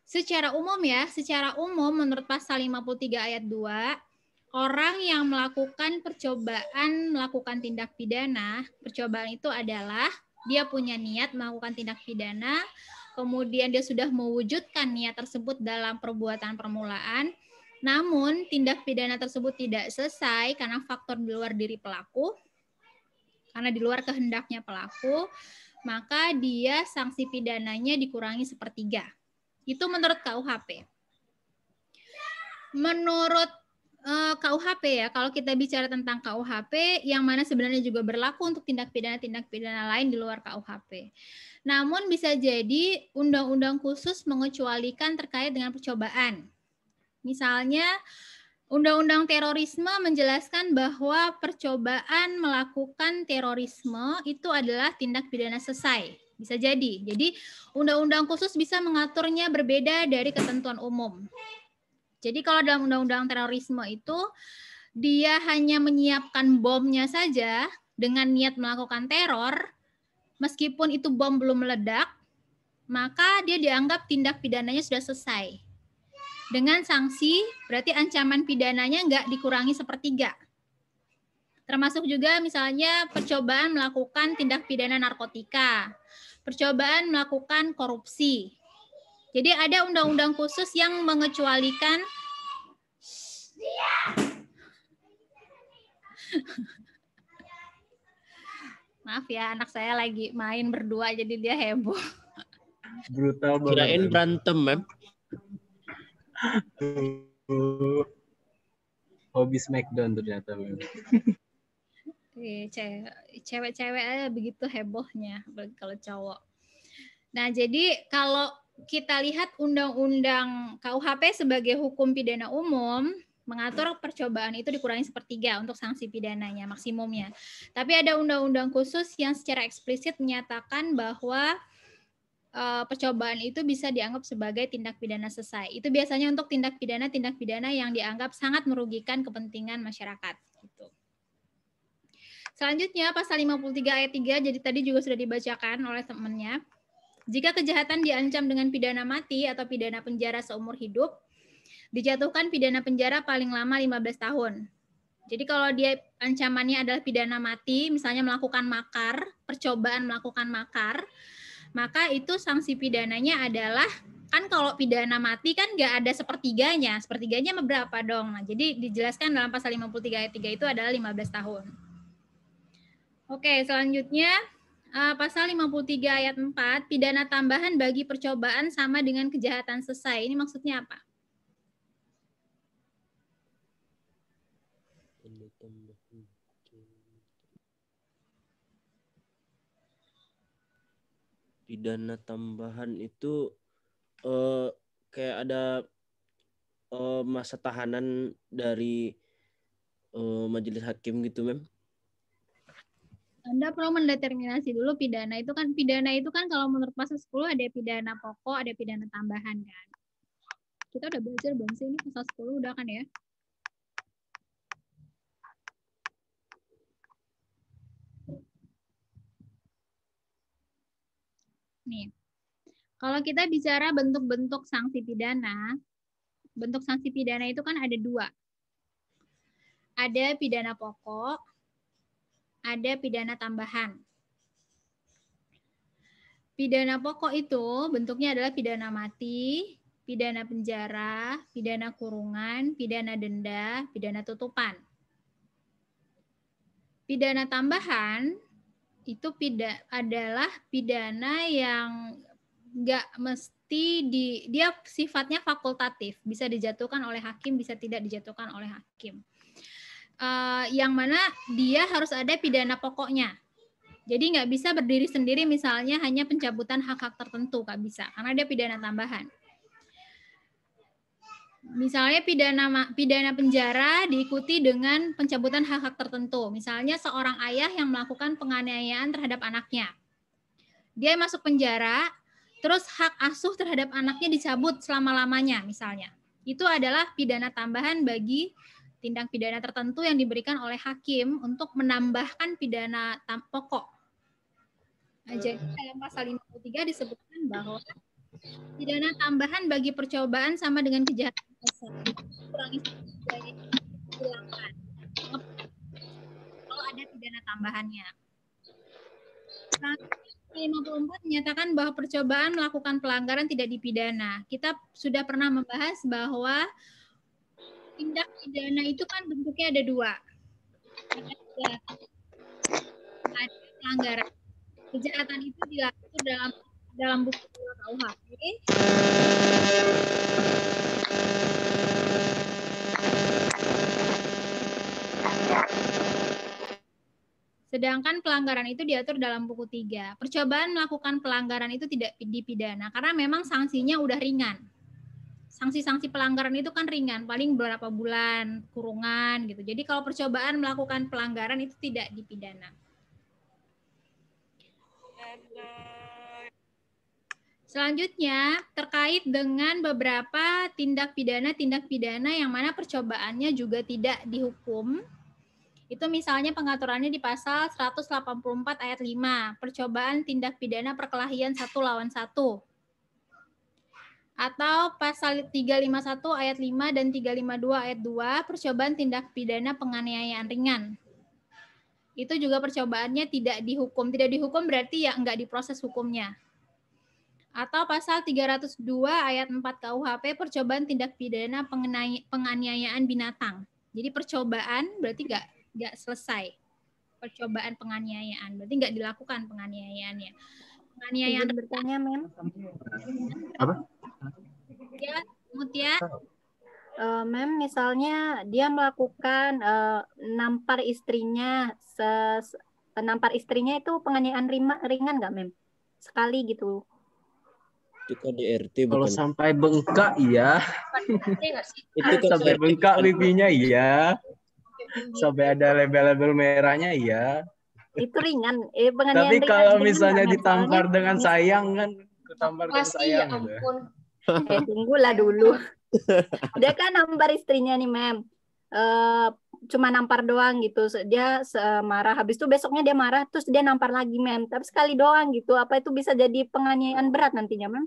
secara umum menurut pasal 53 ayat 2, orang yang melakukan percobaan melakukan tindak pidana, percobaan itu adalah dia punya niat melakukan tindak pidana, kemudian dia sudah mewujudkan niat tersebut dalam perbuatan permulaan, namun tindak pidana tersebut tidak selesai karena faktor di luar diri pelaku, karena di luar kehendaknya pelaku, maka dia sanksi pidananya dikurangi 1/3. Itu menurut KUHP. Menurut KUHP ya. Kalau kita bicara tentang KUHP, yang mana sebenarnya juga berlaku untuk tindak pidana lain di luar KUHP. Namun bisa jadi undang-undang khusus mengecualikan terkait dengan percobaan. Misalnya, Undang-Undang Terorisme menjelaskan bahwa percobaan melakukan terorisme itu adalah tindak pidana selesai. Bisa jadi. Jadi, undang-undang khusus bisa mengaturnya berbeda dari ketentuan umum. Jadi kalau dalam undang-undang terorisme itu dia hanya menyiapkan bomnya saja dengan niat melakukan teror, meskipun itu bom belum meledak, maka dia dianggap tindak pidananya sudah selesai. Dengan sanksi, berarti ancaman pidananya nggak dikurangi sepertiga. Termasuk juga misalnya percobaan melakukan tindak pidana narkotika, percobaan melakukan korupsi. Jadi ada undang-undang khusus yang mengecualikan maaf ya, anak saya lagi main berdua jadi dia heboh. Brutal banget. Kirain berantem, Mem. Hobi Smackdown ternyata, Mem. Cewek-cewek aja begitu hebohnya kalau cowok. Nah, jadi kalau kita lihat undang-undang KUHP sebagai hukum pidana umum mengatur percobaan itu dikurangi sepertiga untuk sanksi pidananya maksimumnya. Tapi ada undang-undang khusus yang secara eksplisit menyatakan bahwa percobaan itu bisa dianggap sebagai tindak pidana selesai. Itu biasanya untuk tindak pidana yang dianggap sangat merugikan kepentingan masyarakat. Gitu. Selanjutnya pasal 53 ayat 3, jadi tadi juga sudah dibacakan oleh temannya. Jika kejahatan diancam dengan pidana mati atau pidana penjara seumur hidup, dijatuhkan pidana penjara paling lama 15 tahun. Jadi kalau dia ancamannya adalah pidana mati, misalnya melakukan makar, percobaan melakukan makar, maka itu sanksi pidananya adalah, kan kalau pidana mati kan nggak ada sepertiganya berapa dong. Nah, jadi dijelaskan dalam pasal 53 ayat 3 itu adalah 15 tahun. Oke, selanjutnya pasal 53 ayat 4, pidana tambahan bagi percobaan sama dengan kejahatan selesai. Ini maksudnya apa? Pidana tambahan itu kayak ada masa tahanan dari majelis hakim gitu, Mem. Anda perlu mendeterminasi dulu pidana itu kan kalau menurut pasal 10 ada pidana pokok, ada pidana tambahan kan. Kita udah belajar belum sih ini pasal 10 udah kan ya? Nih. Kalau kita bicara bentuk-bentuk sanksi pidana, bentuk sanksi pidana itu kan ada dua. Ada pidana pokok, ada pidana tambahan. Pidana pokok itu bentuknya adalah pidana mati, pidana penjara, pidana kurungan, pidana denda, pidana tutupan. Pidana tambahan itu adalah pidana yang nggak mesti dia sifatnya fakultatif, bisa dijatuhkan oleh hakim, bisa tidak dijatuhkan oleh hakim. Yang mana dia harus ada pidana pokoknya. Jadi nggak bisa berdiri sendiri misalnya hanya pencabutan hak-hak tertentu, nggak bisa, karena dia pidana tambahan. Misalnya pidana penjara diikuti dengan pencabutan hak-hak tertentu. Misalnya seorang ayah yang melakukan penganiayaan terhadap anaknya. Dia masuk penjara, terus hak asuh terhadap anaknya dicabut selama-lamanya misalnya. Itu adalah pidana tambahan bagi tindak pidana tertentu yang diberikan oleh hakim untuk menambahkan pidana pokok. Nah, jadi dalam pasal 53 disebutkan bahwa pidana tambahan bagi percobaan sama dengan kejahatan selesai. Kurangi hilangkan. Kalau ada pidana tambahannya. Nah, 54 menyatakan bahwa percobaan melakukan pelanggaran tidak dipidana. Kita sudah pernah membahas bahwa tindak pidana itu kan bentuknya ada dua. Ada pelanggaran. Kejahatan itu dilakukan dalam buku KUHP. Sedangkan pelanggaran itu diatur dalam buku 3. Percobaan melakukan pelanggaran itu tidak dipidana karena memang sanksinya udah ringan. Sanksi-sanksi pelanggaran itu kan ringan, paling beberapa bulan kurungan gitu. Jadi kalau percobaan melakukan pelanggaran itu tidak dipidana. Selanjutnya, terkait dengan beberapa tindak pidana yang mana percobaannya juga tidak dihukum. Itu misalnya pengaturannya di pasal 184 ayat 5, percobaan tindak pidana perkelahian 1 lawan 1. Atau pasal 351 ayat 5 dan 352 ayat 2, percobaan tindak pidana penganiayaan ringan. Itu juga percobaannya tidak dihukum. Tidak dihukum berarti ya enggak diproses hukumnya. Atau pasal 302 ayat 4 KUHP, percobaan tindak pidana penganiayaan binatang. Jadi percobaan berarti nggak selesai. Percobaan penganiayaan berarti nggak dilakukan penganiayaannya. Penganiayaan. Izin bertanya, Mem. Apa? Ya, Mutia. Mem, misalnya dia melakukan nampar istrinya, nampar istrinya itu penganiayaan ringan nggak, Mem? Sekali gitu. Itu KDRT Kalau bukan? sampai bengkak iya. Itu kan Sampai bengkak pipinya iya. Sampai ada label-label merahnya iya. Itu ringan. Tapi kalau misalnya ringan, ditampar soalnya dengan sayang kan, ditampar dengan Masih sayang. ya ampun. Tunggulah dulu. Dia kan nampar istrinya nih, Mem. Cuma nampar doang gitu. Dia marah, habis itu besoknya dia marah, terus dia nampar lagi, Mem. Tapi sekali doang gitu. Apa itu bisa jadi penganiayaan berat nantinya, Mem?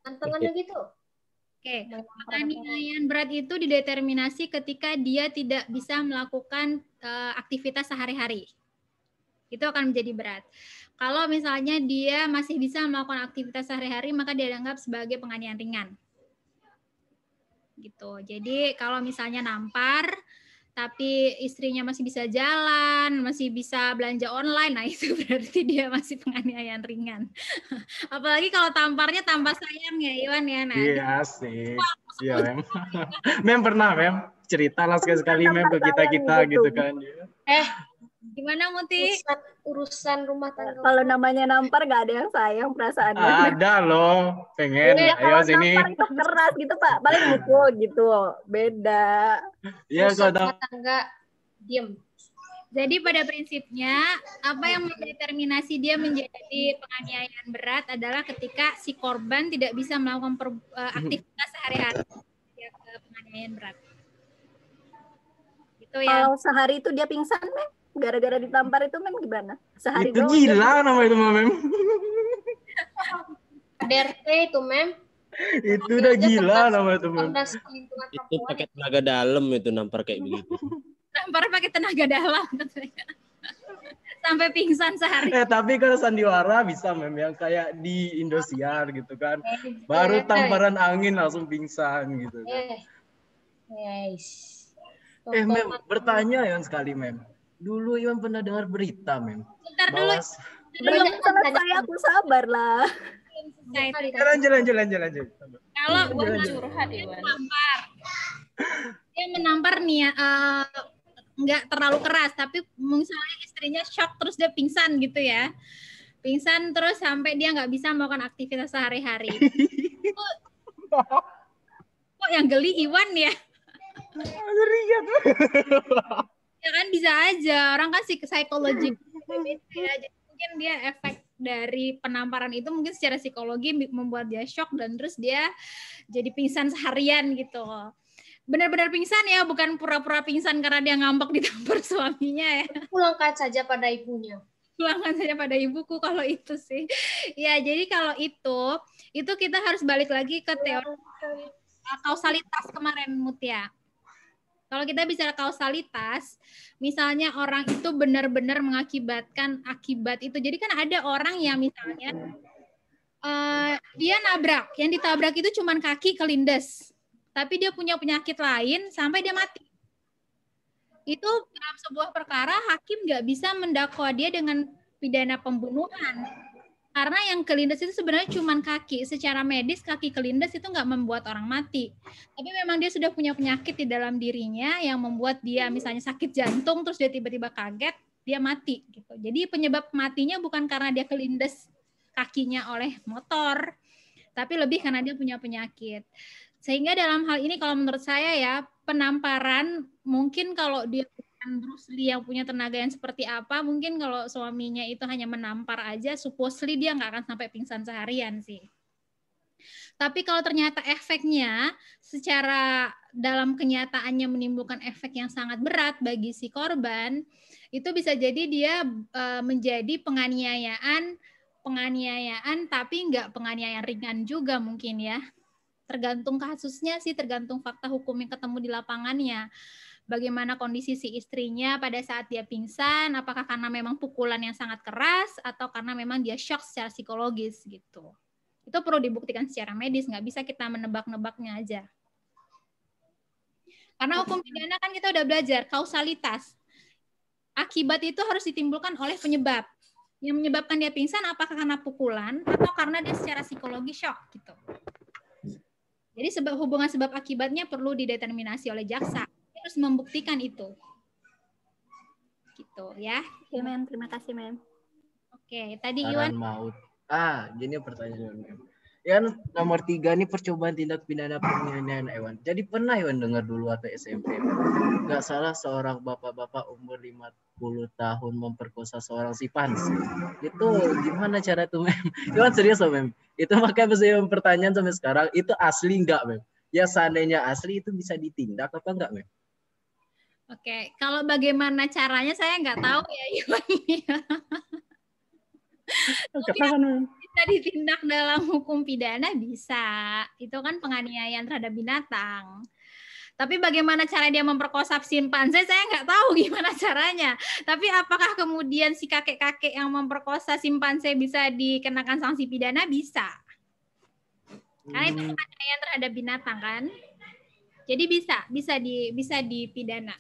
Tantangannya gitu. Oke, penganiayaan berat itu dideterminasi ketika dia tidak bisa melakukan aktivitas sehari-hari. Itu akan menjadi berat. Kalau misalnya dia masih bisa melakukan aktivitas sehari-hari, maka dia dianggap sebagai penganiayaan ringan. Gitu. Jadi kalau misalnya nampar, tapi istrinya masih bisa jalan, masih bisa belanja online, nah itu berarti dia masih penganiayaan ringan. Apalagi kalau tamparnya tampar sayang ya, Iwan ya. Nah, Iya sih. Iya, Mem. Mem pernah, Mem. Cerita lah sekali-sekali, Mem, ke kita-kita gitu kan. gimana Muti? Urusan rumah tangga. Kalau namanya nampar nggak ada yang sayang perasaannya. Ada loh, pengen. Ya, Ayo kalau sini. nampar itu keras gitu, Pak. Paling mukul gitu. Beda. Iya, Urusan kalau rumah tangga diem. Jadi pada prinsipnya apa yang mendeterminasi dia menjadi penganiayaan berat adalah ketika si korban tidak bisa melakukan aktivitas sehari-hari, penganiayaan berat. Gitu ya. Kalau sehari itu dia pingsan, Mem? Gara-gara ditampar itu, Mem, gimana? Sehari itu doang. gila nama itu, Mem. KDRT itu, Mem. Itu udah gila nama itu, Mem. Itu pakai tenaga dalam itu nampar kayak begitu. Nampar pakai tenaga dalam. Sampai pingsan sehari. Tapi kalau sandiwara bisa, Mem, yang kayak di Indosiar gitu kan. Baru tamparan angin langsung pingsan gitu. Mem, bertanya yang sekali, Mem. Dulu Iwan pernah dengar berita, Mem. Bentar dulu. Belum selesai, aku sabar lah. Lanjut. Kalau dia menampar nih nggak terlalu keras, tapi misalnya istrinya shock terus dia pingsan gitu ya. Pingsan terus sampai dia nggak bisa melakukan aktivitas sehari-hari. Kok yang geli Iwan ya? Ya kan bisa aja, orang kan psikologi ya. Jadi mungkin dia efek dari penamparan itu mungkin secara psikologi membuat dia shock dan terus dia jadi pingsan seharian gitu. Benar-benar pingsan ya, bukan pura-pura pingsan karena dia ngambek ditampar suaminya ya. Pulangkan saja pada ibunya. Pulangkan saja pada ibuku kalau itu sih. Ya, jadi kalau itu kita harus balik lagi ke teori kausalitas kemarin, Mutia. Kalau kita bicara kausalitas, misalnya orang itu benar-benar mengakibatkan akibat itu. Jadi kan ada orang yang misalnya dia nabrak, yang ditabrak itu cuma kaki kelindes, tapi dia punya penyakit lain sampai dia mati. Itu dalam sebuah perkara hakim nggak bisa mendakwa dia dengan pidana pembunuhan. Karena yang kelindes itu sebenarnya cuma kaki. Secara medis kaki kelindes itu nggak membuat orang mati. Tapi memang dia sudah punya penyakit di dalam dirinya yang membuat dia misalnya sakit jantung terus dia tiba-tiba kaget, dia mati gitu. Jadi penyebab matinya bukan karena dia kelindes kakinya oleh motor, tapi lebih karena dia punya penyakit. Sehingga dalam hal ini kalau menurut saya ya, penamparan mungkin kalau dia Bruce Lee yang punya tenaga yang seperti apa, mungkin kalau suaminya itu hanya menampar aja, supposedly dia nggak akan sampai pingsan seharian sih. Tapi kalau ternyata efeknya secara dalam kenyataannya menimbulkan efek yang sangat berat bagi si korban, itu bisa jadi dia menjadi penganiayaan tapi nggak penganiayaan ringan juga mungkin ya. Tergantung kasusnya sih, tergantung fakta hukum yang ketemu di lapangannya. Bagaimana kondisi si istrinya pada saat dia pingsan, apakah karena memang pukulan yang sangat keras atau karena memang dia shock secara psikologis gitu. Itu perlu dibuktikan secara medis, nggak bisa kita menebak-nebaknya aja. Karena hukum pidana kan kita udah belajar kausalitas. Akibat itu harus ditimbulkan oleh penyebab. Yang menyebabkan dia pingsan apakah karena pukulan atau karena dia secara psikologi shock gitu. Jadi hubungan sebab akibatnya perlu dideterminasi oleh jaksa. Harus membuktikan itu. Gitu ya. Oke, Mem. Terima kasih, Mem. Oke, tadi Saran Iwan. maut. Gini pertanyaan. Yang nomor 3 ini percobaan tindak pidana penganiayaan hewan. Jadi pernah Iwan dengar dulu atau SMP? Nggak salah seorang bapak-bapak umur 50 tahun memperkosa seorang simpans. Itu gimana cara tuh, Mem? Iwan serius loh, Mem. Itu makanya saya pertanyaan sampai sekarang, itu asli nggak, Mem? Ya seandainya asli itu bisa ditindak apa enggak, Mem? Oke, kalau bagaimana caranya saya nggak tahu ya, Iwan. Bisa ditindak dalam hukum pidana bisa. Itu kan penganiayaan terhadap binatang. Tapi bagaimana cara dia memperkosa simpanse, saya nggak tahu gimana caranya. Tapi apakah kemudian si kakek-kakek yang memperkosa simpanse bisa dikenakan sanksi pidana? Bisa. Karena itu penganiayaan terhadap binatang kan. Jadi bisa dipidana.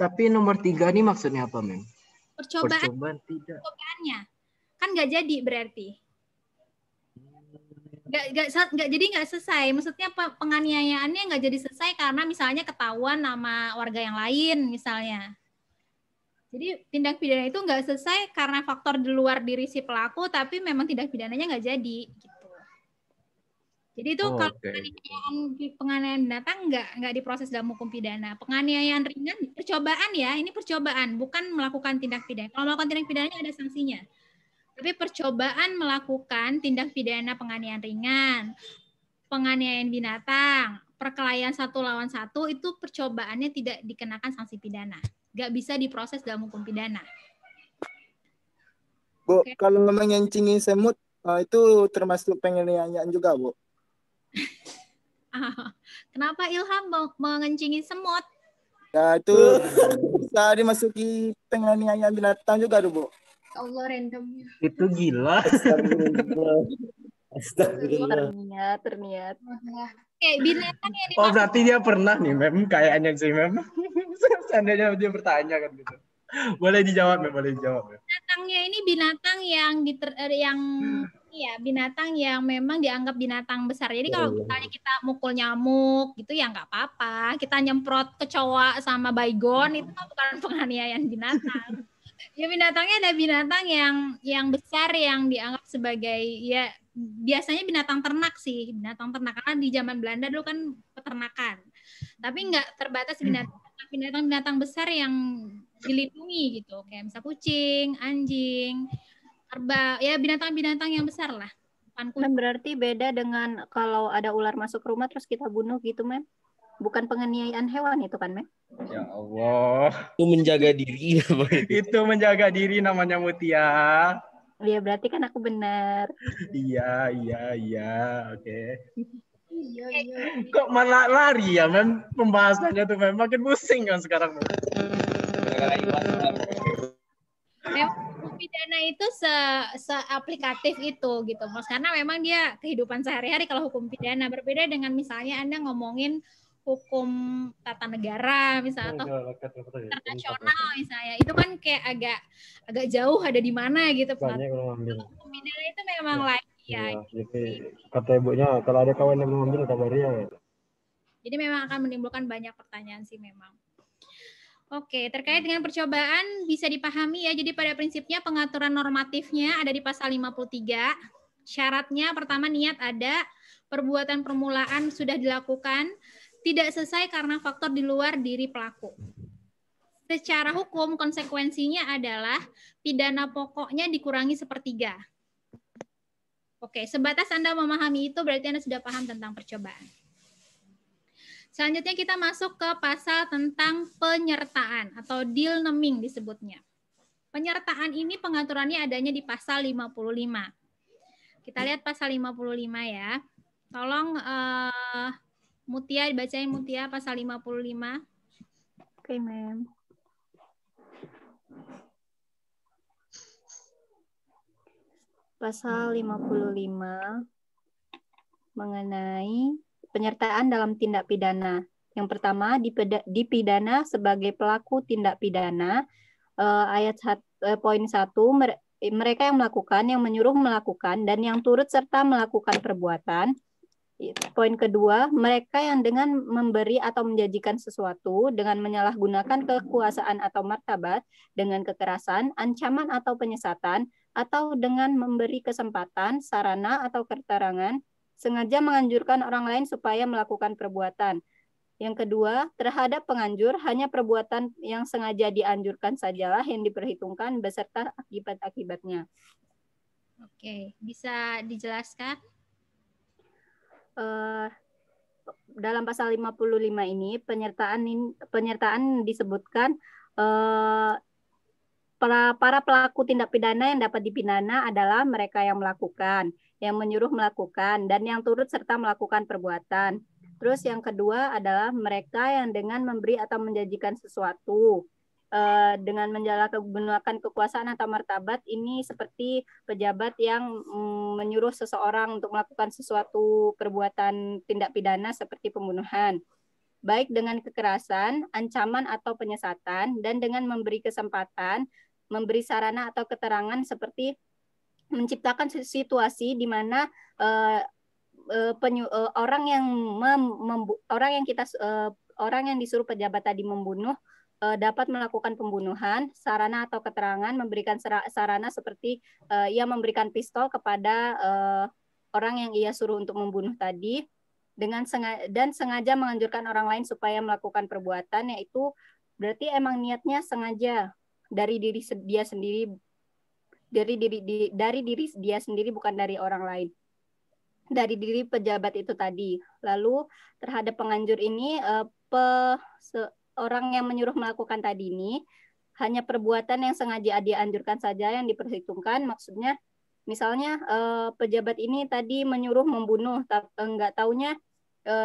Tapi nomor 3 ini maksudnya apa, Mem? Percobaan tidak. Percobaannya. Kan nggak jadi berarti. Jadi nggak selesai. Maksudnya penganiayaannya nggak jadi selesai karena misalnya ketahuan nama warga yang lain misalnya. Jadi tindak pidana itu nggak selesai karena faktor di luar diri si pelaku, tapi memang tindak pidananya nggak jadi. Gitu. Jadi itu kalau penganiayaan binatang nggak diproses dalam hukum pidana. Penganiayaan ringan percobaan ya, ini percobaan, bukan melakukan tindak pidana. Kalau melakukan tindak pidananya ada sanksinya. Tapi percobaan melakukan tindak pidana penganiayaan ringan, penganiayaan binatang, perkelahian 1 lawan 1 itu percobaannya tidak dikenakan sanksi pidana. Nggak bisa diproses dalam hukum pidana. Bu, kalau mengencingin semut itu termasuk penganiayaan juga, Bu? Kenapa Ilham mengencingi semut? Ya itu bisa dimasuki penganiayaan binatang juga, Bu. Allah randomnya. Itu gila. Astagfirullah. Terniat. Kayak binatang yang Oh berarti dia pernah nih, Mem, kayaknya sih, Mem. Seandainya dia bertanya kan gitu. Boleh dijawab, Mem, boleh dijawab, Mem. Binatangnya ini binatang binatang yang memang dianggap binatang besar. Jadi kalau misalnya kita mukul nyamuk gitu ya nggak apa-apa. Kita nyemprot kecoa sama baygon itu bukan penganiayaan binatang. Ya binatangnya ada binatang yang besar yang dianggap sebagai ya biasanya binatang ternak sih, binatang ternak karena di zaman Belanda dulu kan peternakan. Tapi nggak terbatas binatang besar yang dilindungi gitu, kayak misal kucing, anjing, kerbau, ya binatang-binatang yang besar lah. Berarti beda dengan kalau ada ular masuk rumah terus kita bunuh gitu, Mem? Bukan penganiayaan hewan itu kan, Mem? Ya Allah. Itu menjaga diri namanya. Itu menjaga diri namanya, Mutia. Iya, berarti kan aku benar. Iya, oke. Iya. Kok malah lari ya, Mem? Pembahasannya tuh, Mem. Makin pusing kan sekarang, Mem. Memang pidana itu se-aplikatif itu gitu, Mas. Karena memang dia kehidupan sehari-hari kalau hukum pidana berbeda dengan misalnya Anda ngomongin hukum tata negara misalnya atau internasional misalnya. Itu kan kayak agak jauh ada di mana gitu. Hukum pidana itu memang lain ya. Iya, jadi kata ibunya kalau ada kawan yang mengambil kabari ya. Jadi memang akan menimbulkan banyak pertanyaan sih memang. Oke, terkait dengan percobaan bisa dipahami ya. Jadi pada prinsipnya pengaturan normatifnya ada di pasal 53. Syaratnya pertama niat ada, perbuatan permulaan sudah dilakukan, tidak selesai karena faktor di luar diri pelaku. Secara hukum konsekuensinya adalah pidana pokoknya dikurangi sepertiga. Oke, sebatas Anda memahami itu berarti Anda sudah paham tentang percobaan. Selanjutnya kita masuk ke pasal tentang penyertaan atau deal naming disebutnya. Penyertaan ini pengaturannya adanya di pasal 55. Kita lihat pasal 55 ya. Tolong Mutia dibacain Mutia pasal 55. Oke, Mem. Pasal 55 mengenai penyertaan dalam tindak pidana. Yang pertama, dipidana sebagai pelaku tindak pidana. Ayat poin 1, mereka yang melakukan, yang menyuruh melakukan, dan yang turut serta melakukan perbuatan. Poin kedua, mereka yang dengan memberi atau menjanjikan sesuatu, dengan menyalahgunakan kekuasaan atau martabat, dengan kekerasan, ancaman atau penyesatan, atau dengan memberi kesempatan, sarana atau keterangan, sengaja menganjurkan orang lain supaya melakukan perbuatan. Yang kedua, terhadap penganjur hanya perbuatan yang sengaja dianjurkan sajalah yang diperhitungkan beserta akibat-akibatnya. Oke, bisa dijelaskan? Dalam pasal 55 ini penyertaan disebutkan para pelaku tindak pidana yang dapat dipidana adalah mereka yang melakukan, yang menyuruh melakukan, dan yang turut serta melakukan perbuatan. Terus yang kedua adalah mereka yang dengan memberi atau menjanjikan sesuatu, dengan menyalahgunakan kekuasaan atau martabat. Ini seperti pejabat yang menyuruh seseorang untuk melakukan sesuatu perbuatan tindak pidana seperti pembunuhan, baik dengan kekerasan, ancaman atau penyesatan, dan dengan memberi kesempatan, memberi sarana atau keterangan seperti menciptakan situasi di mana orang yang disuruh pejabat tadi membunuh dapat melakukan pembunuhan, sarana atau keterangan, memberikan sarana seperti ia memberikan pistol kepada orang yang ia suruh untuk membunuh tadi, dan sengaja menganjurkan orang lain supaya melakukan perbuatan, yaitu berarti emang niatnya sengaja dari diri dia sendiri, dari diri dia sendiri, bukan dari orang lain, dari diri pejabat itu tadi. Lalu terhadap penganjur ini, orang yang menyuruh melakukan tadi ini hanya perbuatan yang sengaja dianjurkan saja yang diperhitungkan. Maksudnya misalnya pejabat ini tadi menyuruh membunuh, enggak taunya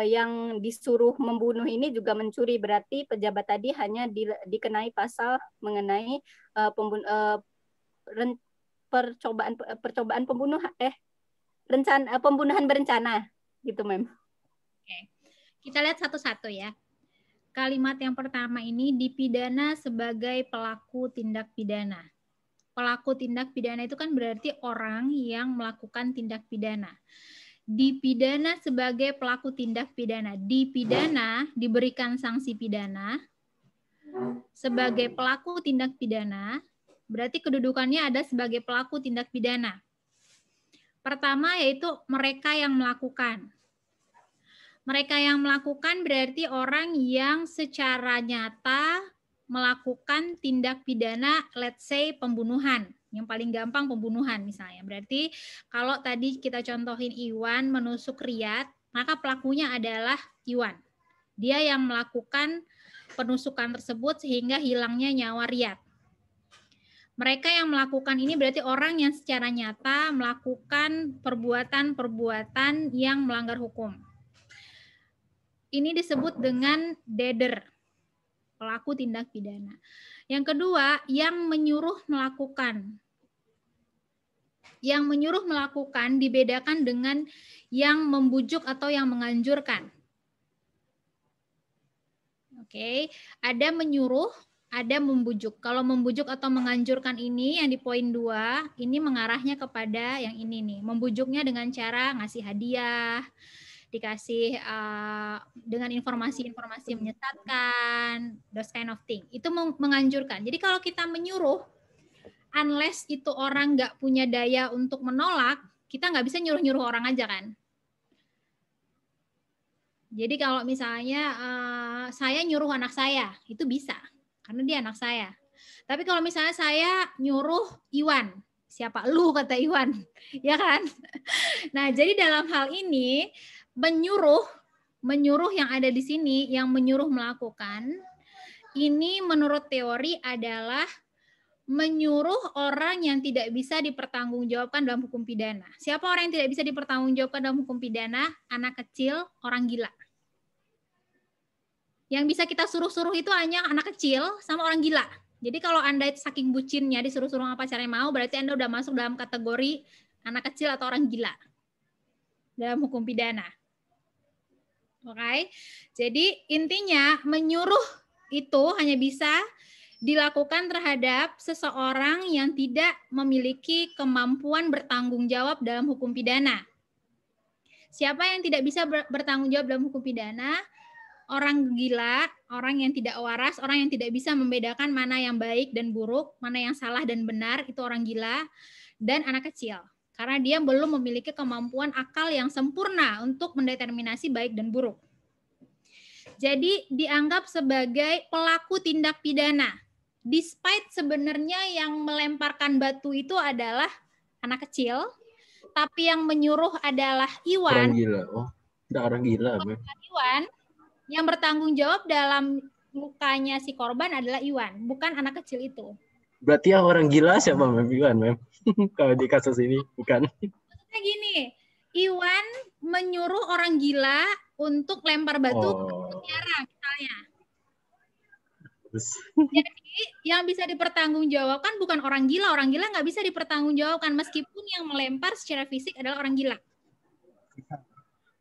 yang disuruh membunuh ini juga mencuri, berarti pejabat tadi hanya dikenai pasal mengenai percobaan pembunuhan, pembunuhan berencana gitu, Mem. Oke. Kita lihat satu-satu ya. Kalimat yang pertama ini dipidana sebagai pelaku tindak pidana. Pelaku tindak pidana itu kan berarti orang yang melakukan tindak pidana. Dipidana sebagai pelaku tindak pidana. Dipidana, diberikan sanksi pidana. Sebagai pelaku tindak pidana, berarti kedudukannya ada sebagai pelaku tindak pidana. Pertama yaitu mereka yang melakukan. Mereka yang melakukan berarti orang yang secara nyata melakukan tindak pidana, let's say pembunuhan. Yang paling gampang pembunuhan misalnya. Berarti kalau tadi kita contohin Iwan menusuk Riyad, maka pelakunya adalah Iwan. Dia yang melakukan penusukan tersebut sehingga hilangnya nyawa Riyad. Mereka yang melakukan ini berarti orang yang secara nyata melakukan perbuatan-perbuatan yang melanggar hukum. Ini disebut dengan dader, pelaku tindak pidana. Yang kedua, yang menyuruh melakukan. Yang menyuruh melakukan dibedakan dengan yang membujuk atau yang menganjurkan. Oke, ada menyuruh, ada membujuk. Kalau membujuk atau menganjurkan ini yang di poin 2, ini mengarahnya kepada yang ini nih. Membujuknya dengan cara ngasih hadiah, dikasih dengan informasi-informasi menyesatkan, those kind of thing. Itu menganjurkan. Jadi kalau kita menyuruh, unless itu orang nggak punya daya untuk menolak, kita nggak bisa nyuruh-nyuruh orang aja kan. Jadi kalau misalnya saya nyuruh anak saya, itu bisa. Karena dia anak saya. Tapi kalau misalnya saya nyuruh Iwan, siapa lu kata Iwan, ya kan? Nah, jadi dalam hal ini menyuruh yang ada di sini, yang menyuruh melakukan, ini menurut teori adalah menyuruh orang yang tidak bisa dipertanggungjawabkan dalam hukum pidana. Siapa orang yang tidak bisa dipertanggungjawabkan dalam hukum pidana? Anak kecil, orang gila. Yang bisa kita suruh-suruh itu hanya anak kecil sama orang gila. Jadi kalau Anda saking bucinnya disuruh-suruh apa caranya mau, berarti Anda udah masuk dalam kategori anak kecil atau orang gila dalam hukum pidana. Oke. Jadi intinya menyuruh itu hanya bisa dilakukan terhadap seseorang yang tidak memiliki kemampuan bertanggung jawab dalam hukum pidana. Siapa yang tidak bisa bertanggung jawab dalam hukum pidana? Orang gila, orang yang tidak waras, orang yang tidak bisa membedakan mana yang baik dan buruk, mana yang salah dan benar, itu orang gila, dan anak kecil. Karena dia belum memiliki kemampuan akal yang sempurna untuk mendeterminasi baik dan buruk. Jadi dianggap sebagai pelaku tindak pidana. Despite sebenarnya yang melemparkan batu itu adalah anak kecil, tapi yang menyuruh adalah Iwan. Orang gila. Oh, tidak orang gila. Iwan, yang bertanggung jawab dalam lukanya si korban adalah Iwan, bukan anak kecil itu. Berarti yang orang gila siapa, Mem? Iwan, Mem? Kalau di kasus ini, bukan. Maksudnya gini, Iwan menyuruh orang gila untuk lempar batu ke mutiara, misalnya. Jadi yang bisa dipertanggungjawabkan bukan orang gila nggak bisa dipertanggungjawabkan meskipun yang melempar secara fisik adalah orang gila.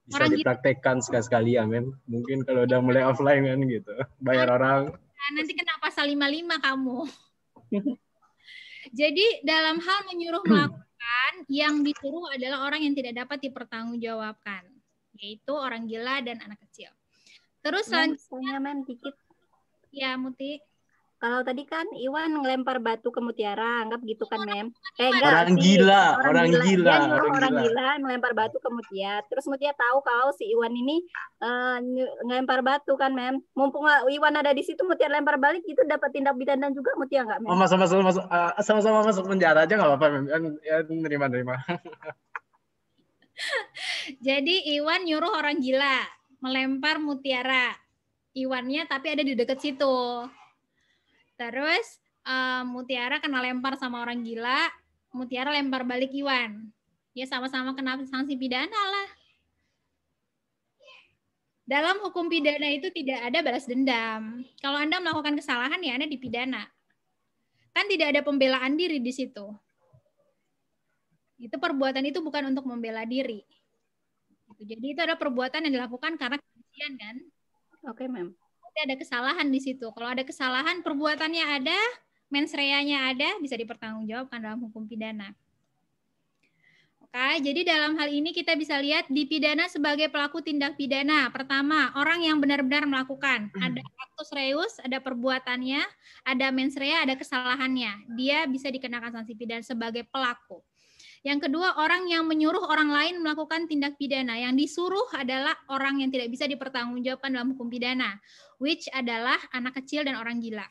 Bisa orang dipraktekkan sekali-sekali ya, Mem. Mungkin kalau udah mulai offline kan gitu, bayar orang. Nanti kena pasal 55 kamu. Jadi dalam hal menyuruh melakukan, yang disuruh adalah orang yang tidak dapat dipertanggungjawabkan, yaitu orang gila dan anak kecil. Terus selanjutnya, Mem, dikit. Ya, Muti. Kalau tadi kan Iwan ngelempar batu ke mutiara, anggap gitu kan, Mem? Orang gila. Dia nyuruh orang gila ngelempar batu ke Mutia. Terus Mutia tahu kalau si Iwan ini ngelempar batu kan, Mem? Mumpung Iwan ada di situ, Mutia lempar balik, itu dapat tindak pidana juga, Mutia nggak, Mem? Oh, sama-sama masuk penjara aja nggak apa-apa, Mem. Ya, nerima. Jadi Iwan nyuruh orang gila melempar mutiara. Iwannya tapi ada di dekat situ. Terus Mutiara kena lempar sama orang gila, Mutiara lempar balik Iwan. Ya sama-sama kena sanksi pidana lah. Dalam hukum pidana itu tidak ada balas dendam. Kalau Anda melakukan kesalahan ya Anda dipidana. Kan tidak ada pembelaan diri di situ. Itu perbuatan itu bukan untuk membela diri. Jadi itu ada perbuatan yang dilakukan karena kebencian kan? Oke, Mem. Ada kesalahan di situ. Kalau ada kesalahan, perbuatannya ada, mens rea-nya ada, bisa dipertanggungjawabkan dalam hukum pidana. Oke, jadi dalam hal ini kita bisa lihat dipidana sebagai pelaku tindak pidana. Pertama, orang yang benar-benar melakukan. Ada actus reus, ada perbuatannya, ada mens rea, ada kesalahannya. Dia bisa dikenakan sanksi pidana sebagai pelaku. Yang kedua, orang yang menyuruh orang lain melakukan tindak pidana. Yang disuruh adalah orang yang tidak bisa dipertanggungjawabkan dalam hukum pidana, which adalah anak kecil dan orang gila.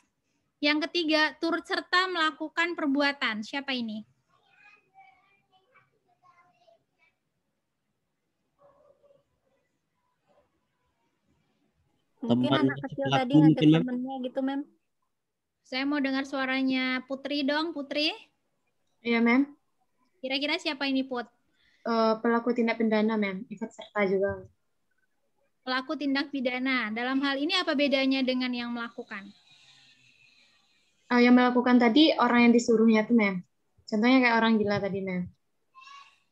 Yang ketiga, turut serta melakukan perbuatan. Siapa ini? Mungkin anak kecil tadi ngajak temennya gitu, Mem. Saya mau dengar suaranya Putri dong, Putri. Iya, Mem. Kira-kira siapa ini, Put? Pelaku tindak pidana, Mem. Ikut serta juga. Pelaku tindak pidana. Dalam hal ini apa bedanya dengan yang melakukan? Yang melakukan tadi orang yang disuruhnya tuh, Mem. Contohnya kayak orang gila tadi, Mem.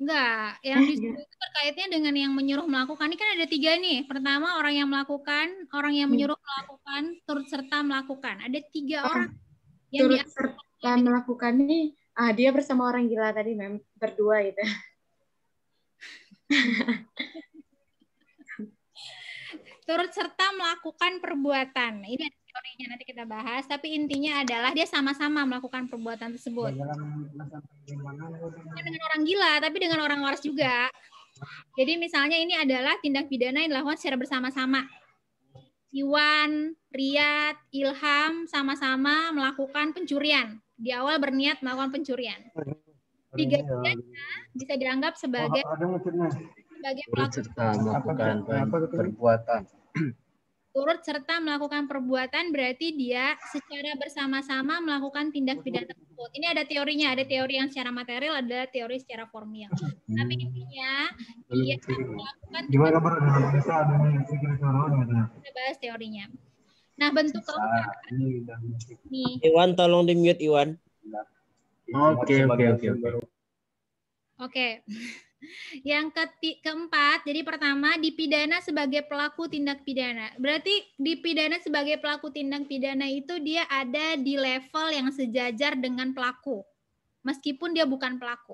Enggak, yang disuruh itu terkaitnya dengan yang menyuruh melakukan. Ini kan ada 3 nih. Pertama, orang yang melakukan, orang yang menyuruh melakukan, turut serta melakukan. Ada 3 orang yang Turut serta melakukan ini, dia bersama orang gila tadi, Mem, berdua gitu. turut serta melakukan perbuatan. Ini ada teorinya, nanti kita bahas. Tapi intinya adalah dia sama-sama melakukan perbuatan tersebut. Bukan dengan orang gila, tapi dengan orang waras juga. Jadi misalnya ini adalah tindak pidana yang dilakukan secara bersama-sama. Iwan, Riyad, Ilham sama-sama melakukan pencurian. Di awal berniat melakukan pencurian. 3-tiganya bisa dianggap sebagai Turut serta melakukan perbuatan. Turut serta melakukan perbuatan berarti dia secara bersama-sama melakukan tindak pidana tersebut. Ini ada teorinya, ada teori yang secara material, ada teori secara formil. Tapi intinya dia melakukan Gimana bro? Bisa kita bahas teorinya. Nah, bentuk keempat. Nih. Iwan, tolong di-mute Iwan. Oke. Oke. Yang keempat, jadi pertama dipidana sebagai pelaku tindak pidana. Berarti dipidana sebagai pelaku tindak pidana itu dia ada di level yang sejajar dengan pelaku. Meskipun dia bukan pelaku.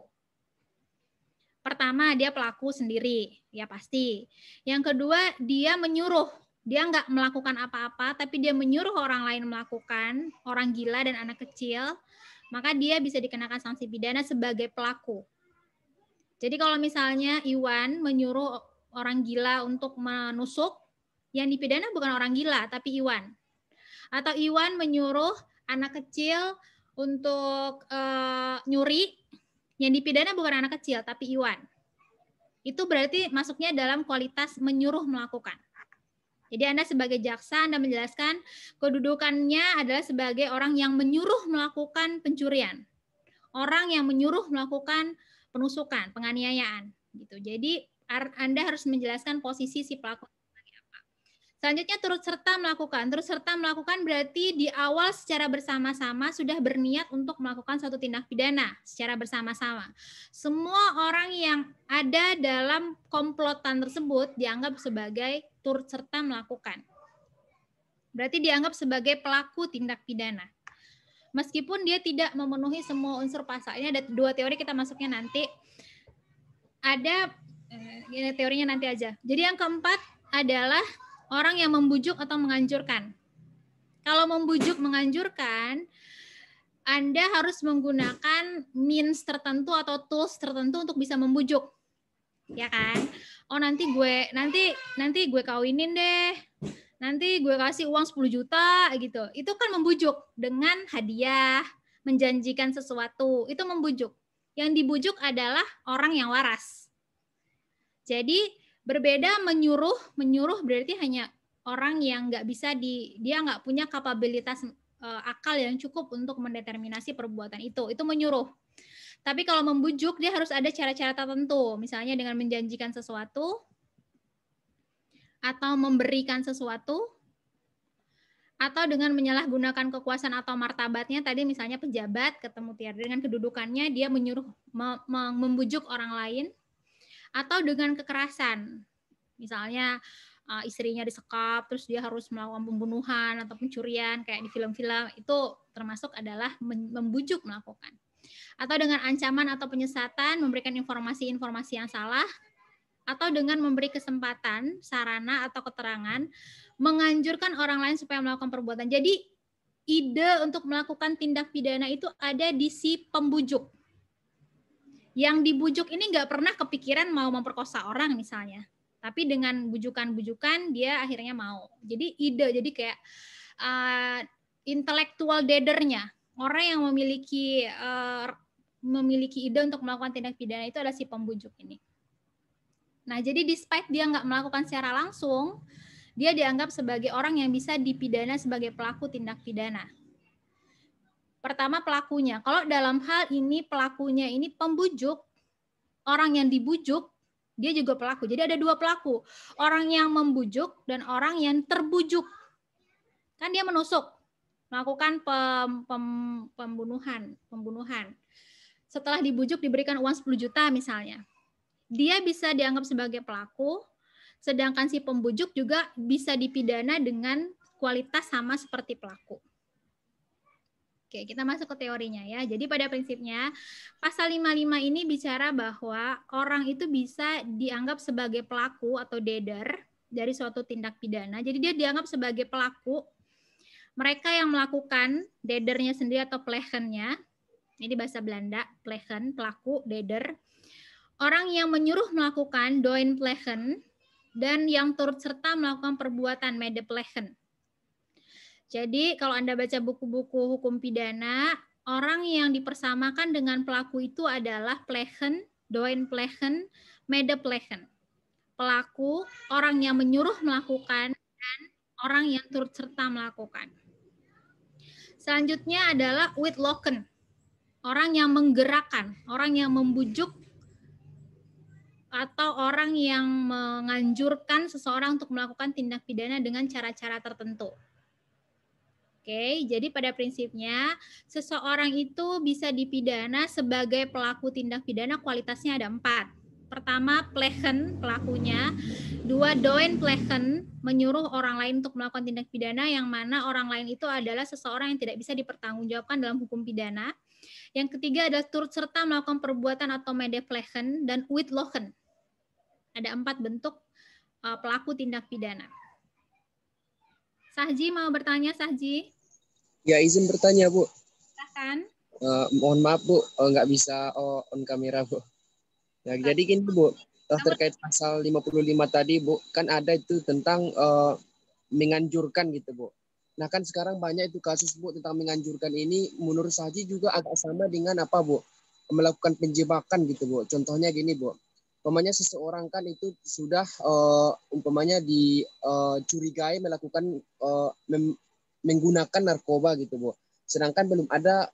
Pertama, dia pelaku sendiri, ya pasti. Yang kedua, dia menyuruh. Dia nggak melakukan apa-apa, tapi dia menyuruh orang lain melakukan, orang gila dan anak kecil, maka dia bisa dikenakan sanksi pidana sebagai pelaku. Jadi kalau misalnya Iwan menyuruh orang gila untuk menusuk, yang dipidana bukan orang gila, tapi Iwan. Atau Iwan menyuruh anak kecil untuk nyuri, yang dipidana bukan anak kecil, tapi Iwan. Itu berarti masuknya dalam kualitas menyuruh melakukan. Jadi Anda sebagai jaksa, Anda menjelaskan kedudukannya adalah sebagai orang yang menyuruh melakukan pencurian. Orang yang menyuruh melakukan penusukan, penganiayaan gitu. Jadi Anda harus menjelaskan posisi si pelaku sebagai apa. Selanjutnya turut serta melakukan. Turut serta melakukan berarti di awal secara bersama-sama sudah berniat untuk melakukan suatu tindak pidana secara bersama-sama. Semua orang yang ada dalam komplotan tersebut dianggap sebagai turut serta melakukan. Berarti dianggap sebagai pelaku tindak pidana. Meskipun dia tidak memenuhi semua unsur pasalnya, ada 2 teori kita masuknya nanti. Ada teorinya nanti aja. Jadi yang keempat adalah orang yang membujuk atau menganjurkan. Kalau membujuk menganjurkan, Anda harus menggunakan means tertentu atau tools tertentu untuk bisa membujuk. Ya kan? Oh nanti gue kawinin deh. Nanti gue kasih uang 10 juta gitu. Itu kan membujuk dengan hadiah, menjanjikan sesuatu. Itu membujuk. Yang dibujuk adalah orang yang waras. Jadi berbeda menyuruh berarti hanya orang yang nggak bisa dia nggak punya kapabilitas akal yang cukup untuk mendeterminasi perbuatan itu menyuruh. Tapi kalau membujuk dia harus ada cara-cara tertentu, misalnya dengan menjanjikan sesuatu atau memberikan sesuatu atau dengan menyalahgunakan kekuasaan atau martabatnya, tadi misalnya pejabat ketemu Tiara dengan kedudukannya dia menyuruh membujuk orang lain, atau dengan kekerasan, misalnya istrinya disekap terus dia harus melakukan pembunuhan atau pencurian kayak di film-film, itu termasuk adalah membujuk melakukan. Atau dengan ancaman atau penyesatan, memberikan informasi-informasi yang salah, atau dengan memberi kesempatan, sarana atau keterangan, menganjurkan orang lain supaya melakukan perbuatan. Jadi ide untuk melakukan tindak pidana itu ada di si pembujuk. Yang dibujuk ini nggak pernah kepikiran mau memperkosa orang misalnya, tapi dengan bujukan-bujukan dia akhirnya mau. Jadi ide, jadi kayak intellectual dadernya, orang yang memiliki ide untuk melakukan tindak pidana itu adalah si pembujuk ini. Nah, jadi despite dia nggak melakukan secara langsung, dia dianggap sebagai orang yang bisa dipidana sebagai pelaku tindak pidana. Pertama pelakunya. Kalau dalam hal ini pelakunya ini pembujuk, orang yang dibujuk, dia juga pelaku. Jadi ada 2 pelaku. Orang yang membujuk dan orang yang terbujuk. Kan dia menusuk, melakukan pembunuhan. Setelah dibujuk diberikan uang 10 juta misalnya. dia bisa dianggap sebagai pelaku, sedangkan si pembujuk juga bisa dipidana dengan kualitas sama seperti pelaku. Oke, kita masuk ke teorinya ya. Jadi pada prinsipnya pasal 55 ini bicara bahwa orang itu bisa dianggap sebagai pelaku atau dader dari suatu tindak pidana. Jadi dia dianggap sebagai pelaku. Mereka yang melakukan dadernya sendiri atau pleeggennya, ini bahasa Belanda, pleeggen, pelaku, dader. Orang yang menyuruh melakukan doenpleeggen dan yang turut serta melakukan perbuatan medepleeggen. Jadi kalau Anda baca buku-buku hukum pidana, orang yang dipersamakan dengan pelaku itu adalah pleeggen, doenpleeggen, medepleeggen. Pelaku, orang yang menyuruh melakukan, dan orang yang turut serta melakukan. Selanjutnya adalah uitlokken, orang yang menggerakkan, orang yang membujuk, atau orang yang menganjurkan seseorang untuk melakukan tindak pidana dengan cara-cara tertentu. Oke, jadi pada prinsipnya seseorang itu bisa dipidana sebagai pelaku tindak pidana, kualitasnya ada 4. Pertama, pleeggen, pelakunya. 2, doenpleeggen, menyuruh orang lain untuk melakukan tindak pidana, yang mana orang lain itu adalah seseorang yang tidak bisa dipertanggungjawabkan dalam hukum pidana. Yang ketiga adalah turut serta melakukan perbuatan atau medepleeggen, dan uitlokken. Ada 4 bentuk pelaku tindak pidana. Sahji mau bertanya, Sahji? Ya, izin bertanya, Bu. Silakan. Mohon maaf, Bu, nggak bisa on kamera, Bu. Ya, jadi gini, Bu, terkait pasal 55 tadi, Bu, kan ada itu tentang menganjurkan gitu, Bu. Nah, kan sekarang banyak itu kasus, Bu, tentang menganjurkan ini, menurut Saji juga agak sama dengan apa, Bu? Melakukan penjebakan gitu, Bu. Contohnya gini, Bu. Umpamanya seseorang kan itu sudah umpamanya dicurigai melakukan menggunakan narkoba gitu, Bu. Sedangkan belum ada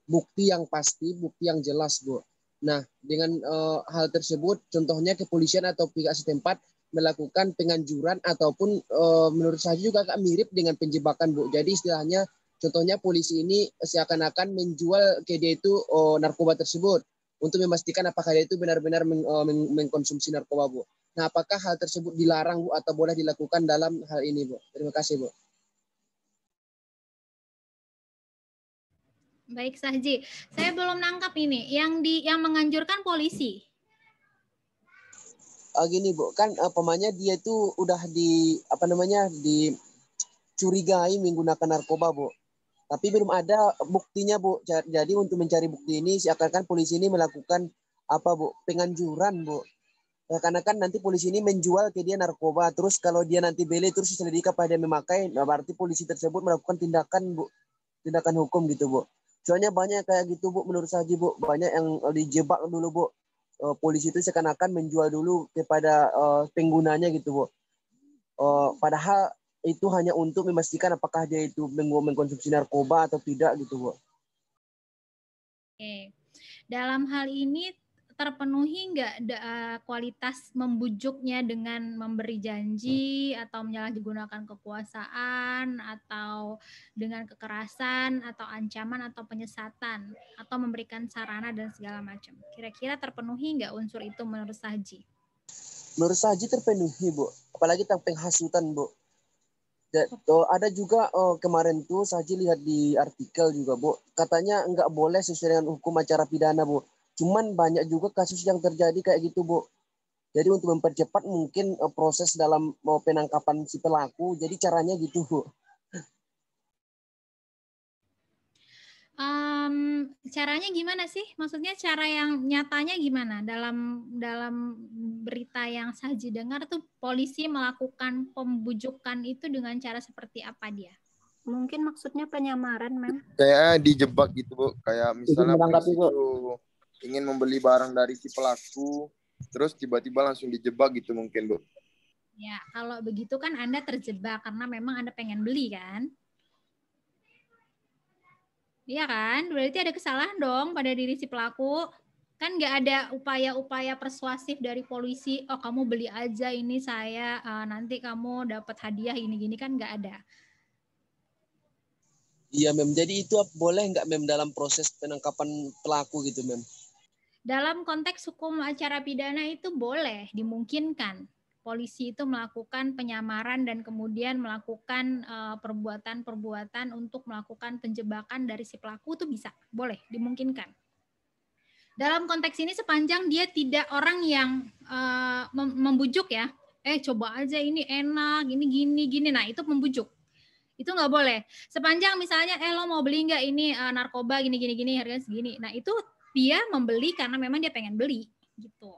bukti yang pasti, bukti yang jelas, Bu. Nah, dengan hal tersebut, contohnya kepolisian atau pihak setempat melakukan penganjuran ataupun menurut saya juga agak mirip dengan penjebakan, Bu. Jadi istilahnya, contohnya polisi ini seakan-akan menjual ke dia itu narkoba tersebut untuk memastikan apakah dia itu benar-benar mengkonsumsi narkoba, Bu. Nah, apakah hal tersebut dilarang, Bu, atau boleh dilakukan dalam hal ini, Bu? Terima kasih, Bu. Baik, Sahji. Saya belum nangkap ini. Yang menganjurkan polisi. Gini, Bu, kan pemanya dia itu udah dicurigai menggunakan narkoba, Bu. Tapi belum ada buktinya, Bu. Jadi untuk mencari bukti ini seakan-akan polisi ini melakukan Bu? Penganjuran, Bu. Ya, karena kan nanti polisi ini menjual ke dia narkoba, terus kalau dia nanti beli terus diselidiki apa dia memakai, nah berarti polisi tersebut melakukan tindakan, Bu. Tindakan hukum gitu, Bu. Soalnya banyak kayak gitu, Bu, menurut saya, Bu. Banyak yang dijebak dulu, Bu. Polisi itu seakan-akan menjual dulu kepada penggunanya gitu, Bu. Padahal itu hanya untuk memastikan apakah dia itu mengkonsumsi narkoba atau tidak gitu, Bu. Oke. Dalam hal ini terpenuhi nggak kualitas membujuknya dengan memberi janji atau menyalahgunakan kekuasaan atau dengan kekerasan atau ancaman atau penyesatan atau memberikan sarana dan segala macam. Kira-kira terpenuhi nggak unsur itu menurut Sahji? Menurut Sahji terpenuhi, Bu. Apalagi tentang penghasutan, Bu. Ada juga kemarin tuh Sahji lihat di artikel juga, Bu. Katanya nggak boleh sesuai dengan hukum acara pidana, Bu. Cuman banyak juga kasus yang terjadi kayak gitu, Bu. Jadi untuk mempercepat mungkin proses dalam penangkapan si pelaku, jadi caranya gitu, Bu. Caranya gimana sih? Maksudnya cara yang nyatanya gimana? Dalam berita yang Sahji dengar tuh polisi melakukan pembujukan itu dengan cara seperti apa dia? Mungkin maksudnya penyamaran, Mem. Kayak dijebak gitu, Bu. Kayak misalnya polisi itu ingin membeli barang dari si pelaku, terus tiba-tiba langsung dijebak gitu mungkin, Bu. Ya, kalau begitu kan Anda terjebak karena memang Anda pengen beli kan? Iya kan? Berarti ada kesalahan dong pada diri si pelaku. Kan nggak ada upaya-upaya persuasif dari polisi, oh kamu beli aja ini saya, nanti kamu dapat hadiah ini-gini, kan nggak ada. Iya, Mem. Jadi itu boleh nggak, Mem, dalam proses penangkapan pelaku gitu, Mem? Dalam konteks hukum acara pidana itu boleh, dimungkinkan polisi itu melakukan penyamaran dan kemudian melakukan perbuatan-perbuatan untuk melakukan penjebakan dari si pelaku itu bisa, boleh, dimungkinkan. Dalam konteks ini sepanjang dia tidak orang yang membujuk ya, coba aja ini enak, ini gini, nah itu membujuk. Itu nggak boleh. Sepanjang misalnya, lo mau beli nggak ini narkoba gini, harganya segini. Nah itu dia membeli karena memang dia pengen beli gitu.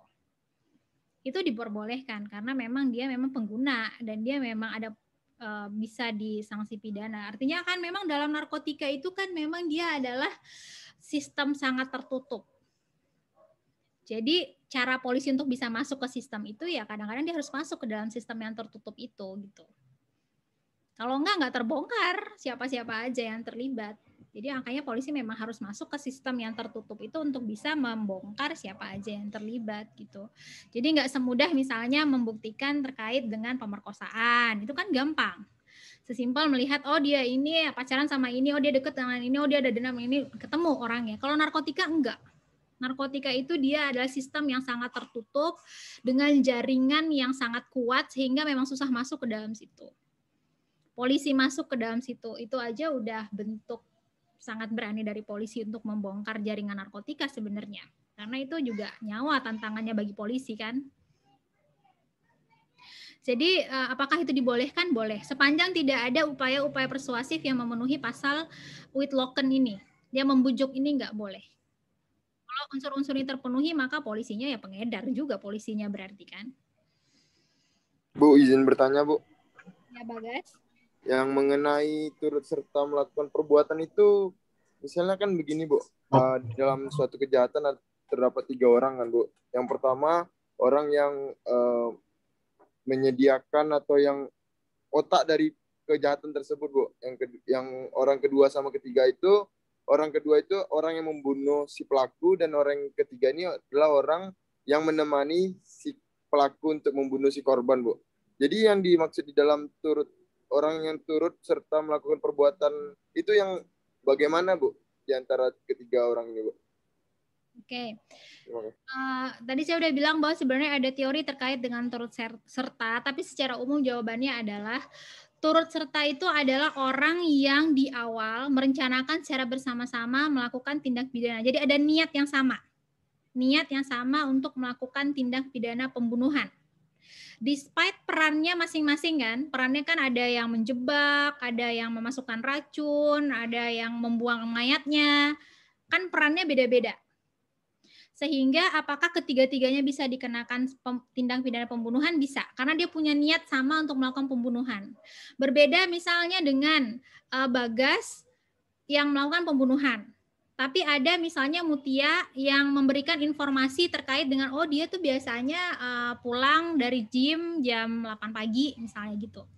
Itu diperbolehkan karena memang dia memang pengguna dan dia memang ada bisa disanksi pidana. Artinya kan memang dalam narkotika itu kan memang dia adalah sistem sangat tertutup. Jadi cara polisi untuk bisa masuk ke sistem itu ya kadang-kadang dia harus masuk ke dalam sistem yang tertutup itu gitu. Kalau nggak terbongkar siapa-siapa aja yang terlibat. Jadi makanya polisi memang harus masuk ke sistem yang tertutup itu untuk bisa membongkar siapa aja yang terlibat gitu. Jadi nggak semudah misalnya membuktikan terkait dengan pemerkosaan, itu kan gampang. Sesimpel melihat, oh dia ini pacaran sama ini, oh dia deket dengan ini, oh dia ada dendam ini, ketemu orangnya. Kalau narkotika enggak. Narkotika itu dia adalah sistem yang sangat tertutup dengan jaringan yang sangat kuat sehingga memang susah masuk ke dalam situ. Polisi masuk ke dalam situ, itu aja udah bentuk sangat berani dari polisi untuk membongkar jaringan narkotika sebenarnya. Karena itu juga nyawa tantangannya bagi polisi kan. Jadi apakah itu dibolehkan? Boleh. Sepanjang tidak ada upaya-upaya persuasif yang memenuhi pasal Whitlocken ini. Dia membujuk ini nggak boleh. Kalau unsur-unsur ini terpenuhi maka polisinya ya pengedar juga polisinya berarti kan. Bu, izin bertanya Bu. Ya Bagas. Yang mengenai turut serta melakukan perbuatan itu, misalnya kan begini Bu, dalam suatu kejahatan terdapat 3 orang kan Bu. Yang pertama orang yang menyediakan atau yang otak dari kejahatan tersebut Bu. Yang orang kedua sama ketiga itu, orang kedua itu orang yang membunuh si pelaku dan orang ketiga ini adalah orang yang menemani si pelaku untuk membunuh si korban Bu. Jadi yang dimaksud di dalam orang yang turut serta melakukan perbuatan itu yang bagaimana Bu di antara ketiga orang ini Bu? Oke. Tadi saya udah bilang bahwa sebenarnya ada teori terkait dengan turut serta, tapi secara umum jawabannya adalah turut serta itu adalah orang yang di awal merencanakan secara bersama-sama melakukan tindak pidana. Jadi ada niat yang sama. Niat yang sama untuk melakukan tindak pidana pembunuhan. Despite perannya masing-masing kan, perannya kan ada yang menjebak, ada yang memasukkan racun, ada yang membuang mayatnya, kan perannya beda-beda. Sehingga apakah ketiga-tiganya bisa dikenakan tindak pidana pembunuhan? Bisa, karena dia punya niat sama untuk melakukan pembunuhan. Berbeda misalnya dengan Bagas yang melakukan pembunuhan. Tapi ada misalnya Mutia yang memberikan informasi terkait dengan, oh dia tuh biasanya pulang dari gym jam 8 pagi misalnya gitu.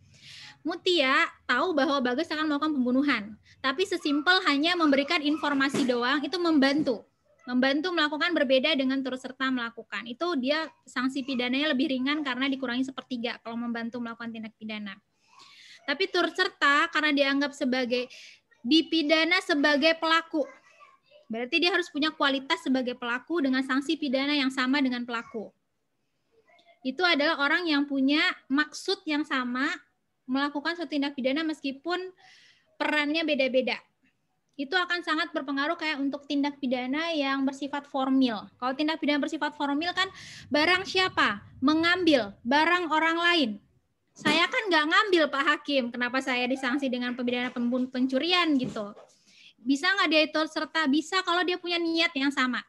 Mutia tahu bahwa Bagas akan melakukan pembunuhan. Tapi sesimpel hanya memberikan informasi doang, itu membantu melakukan berbeda dengan turut serta melakukan. Itu dia sanksi pidananya lebih ringan karena dikurangi 1/3 kalau membantu melakukan tindak pidana. Tapi turut serta karena dianggap sebagai dipidana sebagai pelaku. Berarti dia harus punya kualitas sebagai pelaku dengan sanksi pidana yang sama dengan pelaku. Itu adalah orang yang punya maksud yang sama melakukan suatu tindak pidana meskipun perannya beda-beda. Itu akan sangat berpengaruh kayak untuk tindak pidana yang bersifat formil. Kalau tindak pidana bersifat formil kan barang siapa mengambil barang orang lain. Saya kan nggak ngambil Pak Hakim, kenapa saya disanksi dengan pidana pencurian gitu. Bisa nggak dia turut serta? Bisa kalau dia punya niat yang sama.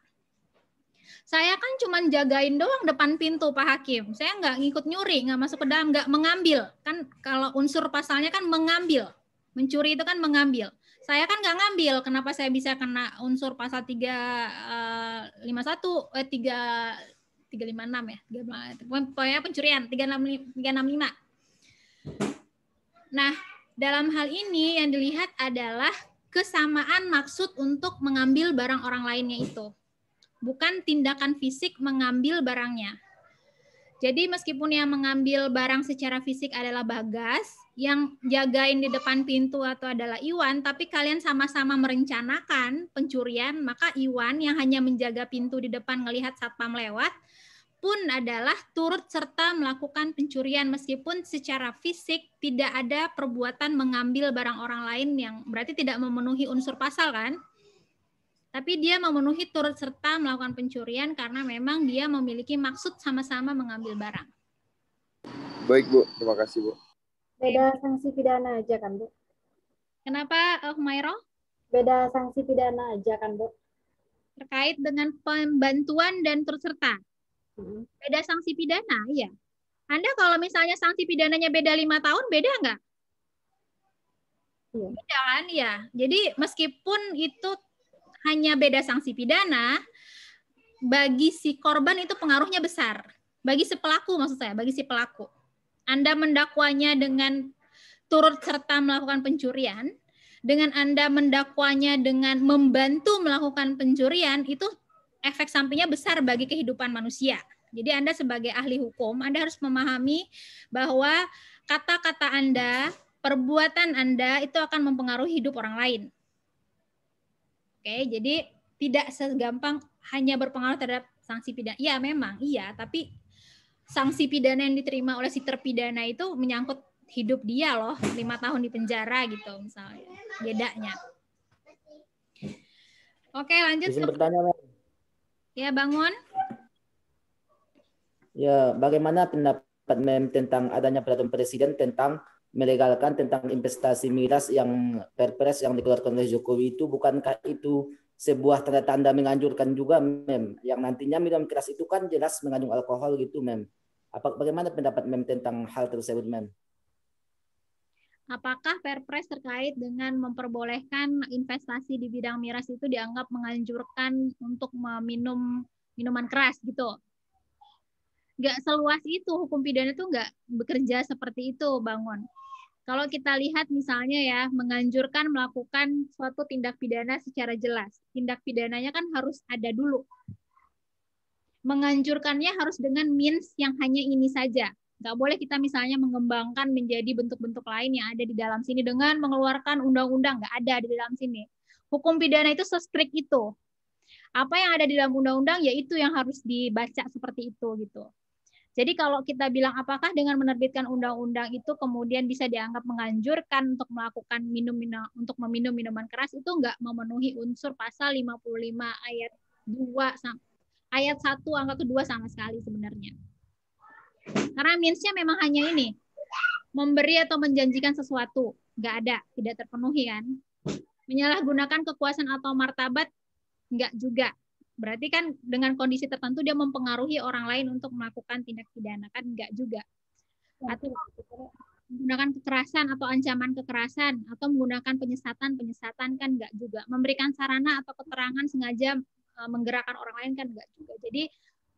Saya kan cuma jagain doang depan pintu Pak Hakim. Saya nggak ngikut nyuri, nggak masuk ke dalam, nggak mengambil. Kan kalau unsur pasalnya kan mengambil. Mencuri itu kan mengambil. Saya kan nggak ngambil, kenapa saya bisa kena unsur pasal 356 ya? Pokoknya pencurian, 365. Nah, dalam hal ini yang dilihat adalah kesamaan maksud untuk mengambil barang orang lainnya itu. Bukan tindakan fisik mengambil barangnya. Jadi meskipun yang mengambil barang secara fisik adalah Bagas, yang jagain di depan pintu atau adalah Iwan, tapi kalian sama-sama merencanakan pencurian, maka Iwan yang hanya menjaga pintu di depan ngelihat satpam lewat, pun adalah turut serta melakukan pencurian meskipun secara fisik tidak ada perbuatan mengambil barang orang lain yang berarti tidak memenuhi unsur pasal kan? Tapi dia memenuhi turut serta melakukan pencurian karena memang dia memiliki maksud sama-sama mengambil barang. Baik, Bu. Terima kasih, Bu. Beda sanksi pidana aja kan, Bu? Kenapa, Humairo? Beda sanksi pidana aja kan, Bu? Terkait dengan pembantuan dan turut serta. Beda sanksi pidana, iya. Anda kalau misalnya sanksi pidananya beda 5 tahun, beda nggak? Iya. Beda kan, ya. Jadi meskipun itu hanya beda sanksi pidana, bagi si korban itu pengaruhnya besar. Bagi si pelaku maksud saya, bagi si pelaku. Anda mendakwanya dengan turut serta melakukan pencurian, dengan Anda mendakwanya dengan membantu melakukan pencurian, itu efek sampingnya besar bagi kehidupan manusia. Jadi Anda sebagai ahli hukum, Anda harus memahami bahwa kata-kata Anda, perbuatan Anda itu akan mempengaruhi hidup orang lain. Oke, jadi tidak segampang hanya berpengaruh terhadap sanksi pidana. Iya, memang, iya. Tapi sanksi pidana yang diterima oleh si terpidana itu menyangkut hidup dia loh. 5 tahun di penjara gitu misalnya. Bedanya. Oke, lanjut. Izin bertanya, Mem. Ya, Bangun. Ya, bagaimana pendapat Mem tentang adanya peraturan presiden tentang melegalkan tentang investasi miras yang perpres yang dikeluarkan oleh Jokowi itu, bukankah itu sebuah tanda-tanda menganjurkan juga, Mem? Yang nantinya minuman keras itu kan jelas mengandung alkohol gitu, Mem. Bagaimana pendapat Mem tentang hal tersebut, Mem? Apakah perpres terkait dengan memperbolehkan investasi di bidang miras itu dianggap menganjurkan untuk meminum minuman keras gitu? Nggak seluas itu, hukum pidana itu nggak bekerja seperti itu, Bangun. Kalau kita lihat misalnya ya, menganjurkan melakukan suatu tindak pidana secara jelas. Tindak pidananya kan harus ada dulu. Menganjurkannya harus dengan means yang hanya ini saja. Nggak boleh kita misalnya mengembangkan menjadi bentuk-bentuk lain yang ada di dalam sini dengan mengeluarkan undang-undang. Nggak ada di dalam sini. Hukum pidana itu se-strict itu. Apa yang ada di dalam undang-undang, ya itu yang harus dibaca seperti itu gitu. Jadi kalau kita bilang apakah dengan menerbitkan undang-undang itu kemudian bisa dianggap menganjurkan untuk melakukan untuk meminum minuman keras, itu enggak memenuhi unsur pasal 55 ayat 2 ayat 1 angka kedua sama sekali sebenarnya. Karena means-nya memang hanya ini. Memberi atau menjanjikan sesuatu, enggak ada, tidak terpenuhi kan. Menyalahgunakan kekuasaan atau martabat enggak juga. Berarti kan dengan kondisi tertentu dia mempengaruhi orang lain untuk melakukan tindak pidana, kan enggak juga. Atau menggunakan kekerasan atau ancaman kekerasan atau menggunakan penyesatan kan enggak juga. Memberikan sarana atau keterangan sengaja menggerakkan orang lain kan enggak juga. Jadi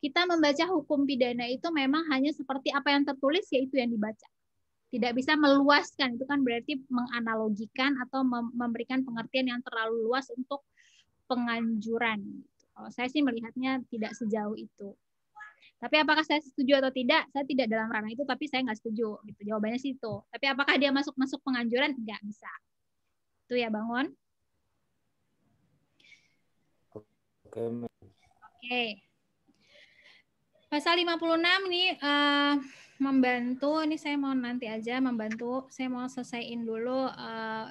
kita membaca hukum pidana itu memang hanya seperti apa yang tertulis, yaitu yang dibaca. Tidak bisa meluaskan, itu kan berarti menganalogikan atau memberikan pengertian yang terlalu luas untuk penganjuran. Kalau saya sih melihatnya tidak sejauh itu. Tapi apakah saya setuju atau tidak? Saya tidak dalam ranah itu, tapi saya nggak setuju. Gitu. Jawabannya sih itu. Tapi apakah dia masuk penganjuran? Nggak bisa. Itu ya, Bangun. Oke. Pasal 56 ini membantu. Ini saya mau nanti aja membantu. Saya mau selesaiin dulu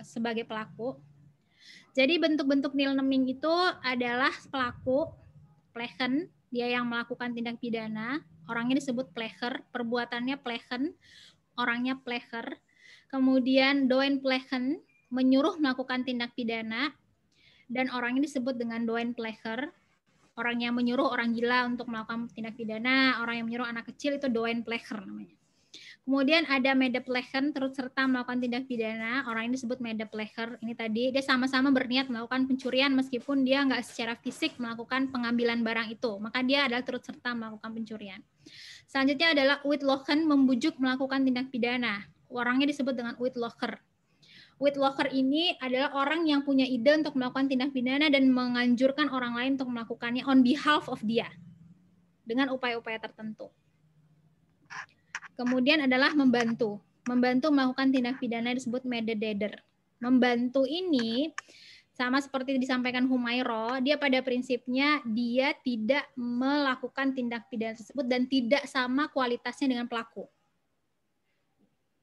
sebagai pelaku. Jadi bentuk-bentuk nil neming itu adalah pelaku, plegen, dia yang melakukan tindak pidana, orangnya disebut pleger, perbuatannya plegen, orangnya pleger. Kemudian doen plegen, menyuruh melakukan tindak pidana, dan orangnya disebut dengan doen pleger. Orang yang menyuruh orang gila untuk melakukan tindak pidana, orang yang menyuruh anak kecil itu doen pleger namanya. Kemudian ada medeplegen, turut serta melakukan tindak pidana, orang ini disebut medepleger. Ini tadi dia sama-sama berniat melakukan pencurian meskipun dia nggak secara fisik melakukan pengambilan barang itu, maka dia adalah turut serta melakukan pencurian. Selanjutnya adalah uitlochen, membujuk melakukan tindak pidana, orangnya disebut dengan uitlocher. Uitlocher ini adalah orang yang punya ide untuk melakukan tindak pidana dan menganjurkan orang lain untuk melakukannya on behalf of dia dengan upaya-upaya tertentu. Kemudian adalah membantu. Membantu melakukan tindak pidana disebut medededer. Membantu ini sama seperti disampaikan Humairo, dia pada prinsipnya dia tidak melakukan tindak pidana tersebut dan tidak sama kualitasnya dengan pelaku.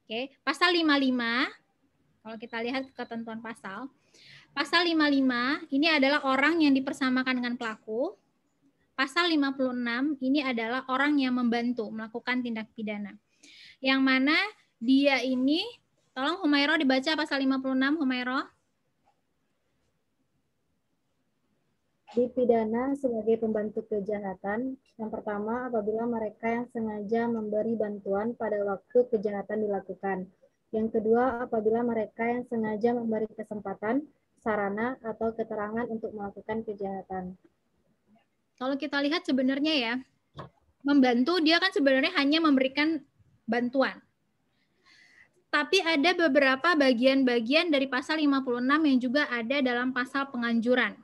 Oke, pasal 55, kalau kita lihat ketentuan pasal 55 ini adalah orang yang dipersamakan dengan pelaku. Pasal 56 ini adalah orang yang membantu melakukan tindak pidana. Yang mana dia ini, tolong Humairo dibaca pasal 56, Humairo. Dipidana sebagai pembantu kejahatan. Yang pertama, apabila mereka yang sengaja memberi bantuan pada waktu kejahatan dilakukan. Yang kedua, apabila mereka yang sengaja memberi kesempatan, sarana, atau keterangan untuk melakukan kejahatan. Kalau kita lihat sebenarnya ya, membantu dia kan sebenarnya hanya memberikan bantuan. Tapi ada beberapa bagian-bagian dari pasal 56 yang juga ada dalam pasal penganjuran.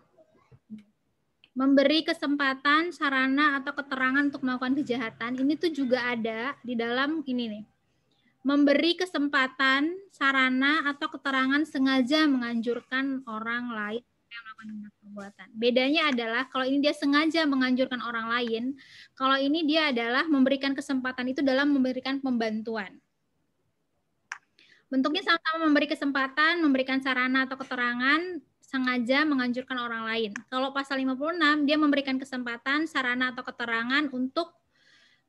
Memberi kesempatan, sarana, atau keterangan untuk melakukan kejahatan, ini tuh juga ada di dalam ini nih. Memberi kesempatan, sarana, atau keterangan sengaja menganjurkan orang lain yang melakukan tindak perbuatan. Bedanya adalah kalau ini dia sengaja menganjurkan orang lain, kalau ini dia adalah memberikan kesempatan itu dalam memberikan pembantuan. Bentuknya sama-sama memberi kesempatan, memberikan sarana atau keterangan, sengaja menganjurkan orang lain. Kalau pasal 56, dia memberikan kesempatan, sarana atau keterangan untuk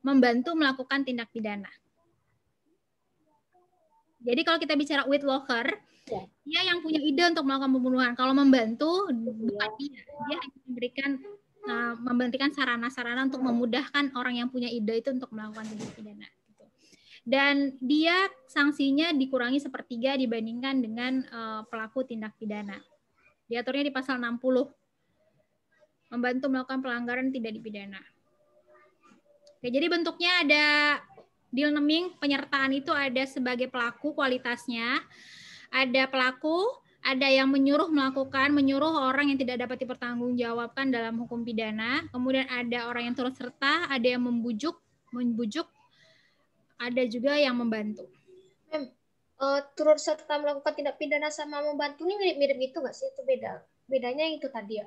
membantu melakukan tindak pidana. Jadi kalau kita bicara witlocker, dia yang punya ide untuk melakukan pembunuhan. Kalau membantu, bukan dia. Dia hanya memberikan sarana-sarana untuk memudahkan orang yang punya ide itu untuk melakukan tindak pidana. Dan dia sanksinya dikurangi sepertiga dibandingkan dengan pelaku tindak pidana. Diaturnya di pasal 60. Membantu melakukan pelanggaran tidak dipidana. Oke, jadi bentuknya ada deal naming, penyertaan itu ada sebagai pelaku kualitasnya. Ada pelaku, ada yang menyuruh orang yang tidak dapat dipertanggungjawabkan dalam hukum pidana. Kemudian ada orang yang turut serta, ada yang membujuk, ada juga yang membantu. Turut serta melakukan tindak pidana sama membantu ini mirip-mirip gitu nggak sih? Itu bedanya itu tadi ya.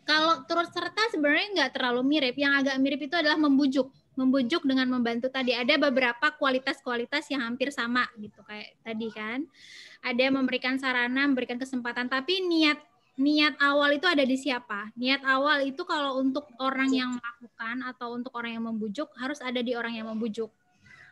Kalau turut serta sebenarnya nggak terlalu mirip. Yang agak mirip itu adalah membujuk. Membujuk dengan membantu tadi. Ada beberapa kualitas-kualitas yang hampir sama gitu kayak tadi kan. Ada yang memberikan sarana, memberikan kesempatan. Tapi niat awal itu ada di siapa? Niat awal itu kalau untuk orang yang melakukan atau untuk orang yang membujuk harus ada di orang yang membujuk.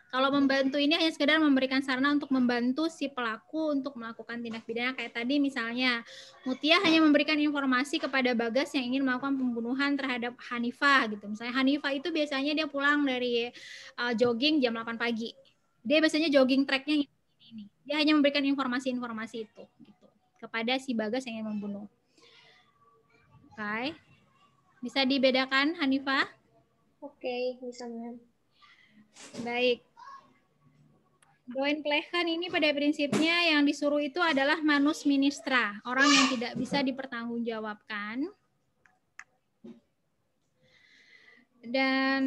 Kalau membantu ini hanya sekedar memberikan sarana untuk membantu si pelaku untuk melakukan tindak pidana. Kayak tadi misalnya, Mutia hanya memberikan informasi kepada Bagas yang ingin melakukan pembunuhan terhadap Hanifah. Gitu. Misalnya Hanifah itu biasanya dia pulang dari jogging jam 8 pagi. Dia biasanya jogging tracknya ini. Dia hanya memberikan informasi-informasi itu gitu, kepada si Bagas yang ingin membunuh. Oke. Bisa dibedakan, Hanifah? Oke, bisa, Mem. Baik. Doin Plehan ini pada prinsipnya yang disuruh itu adalah manus ministra, orang yang tidak bisa dipertanggungjawabkan. Dan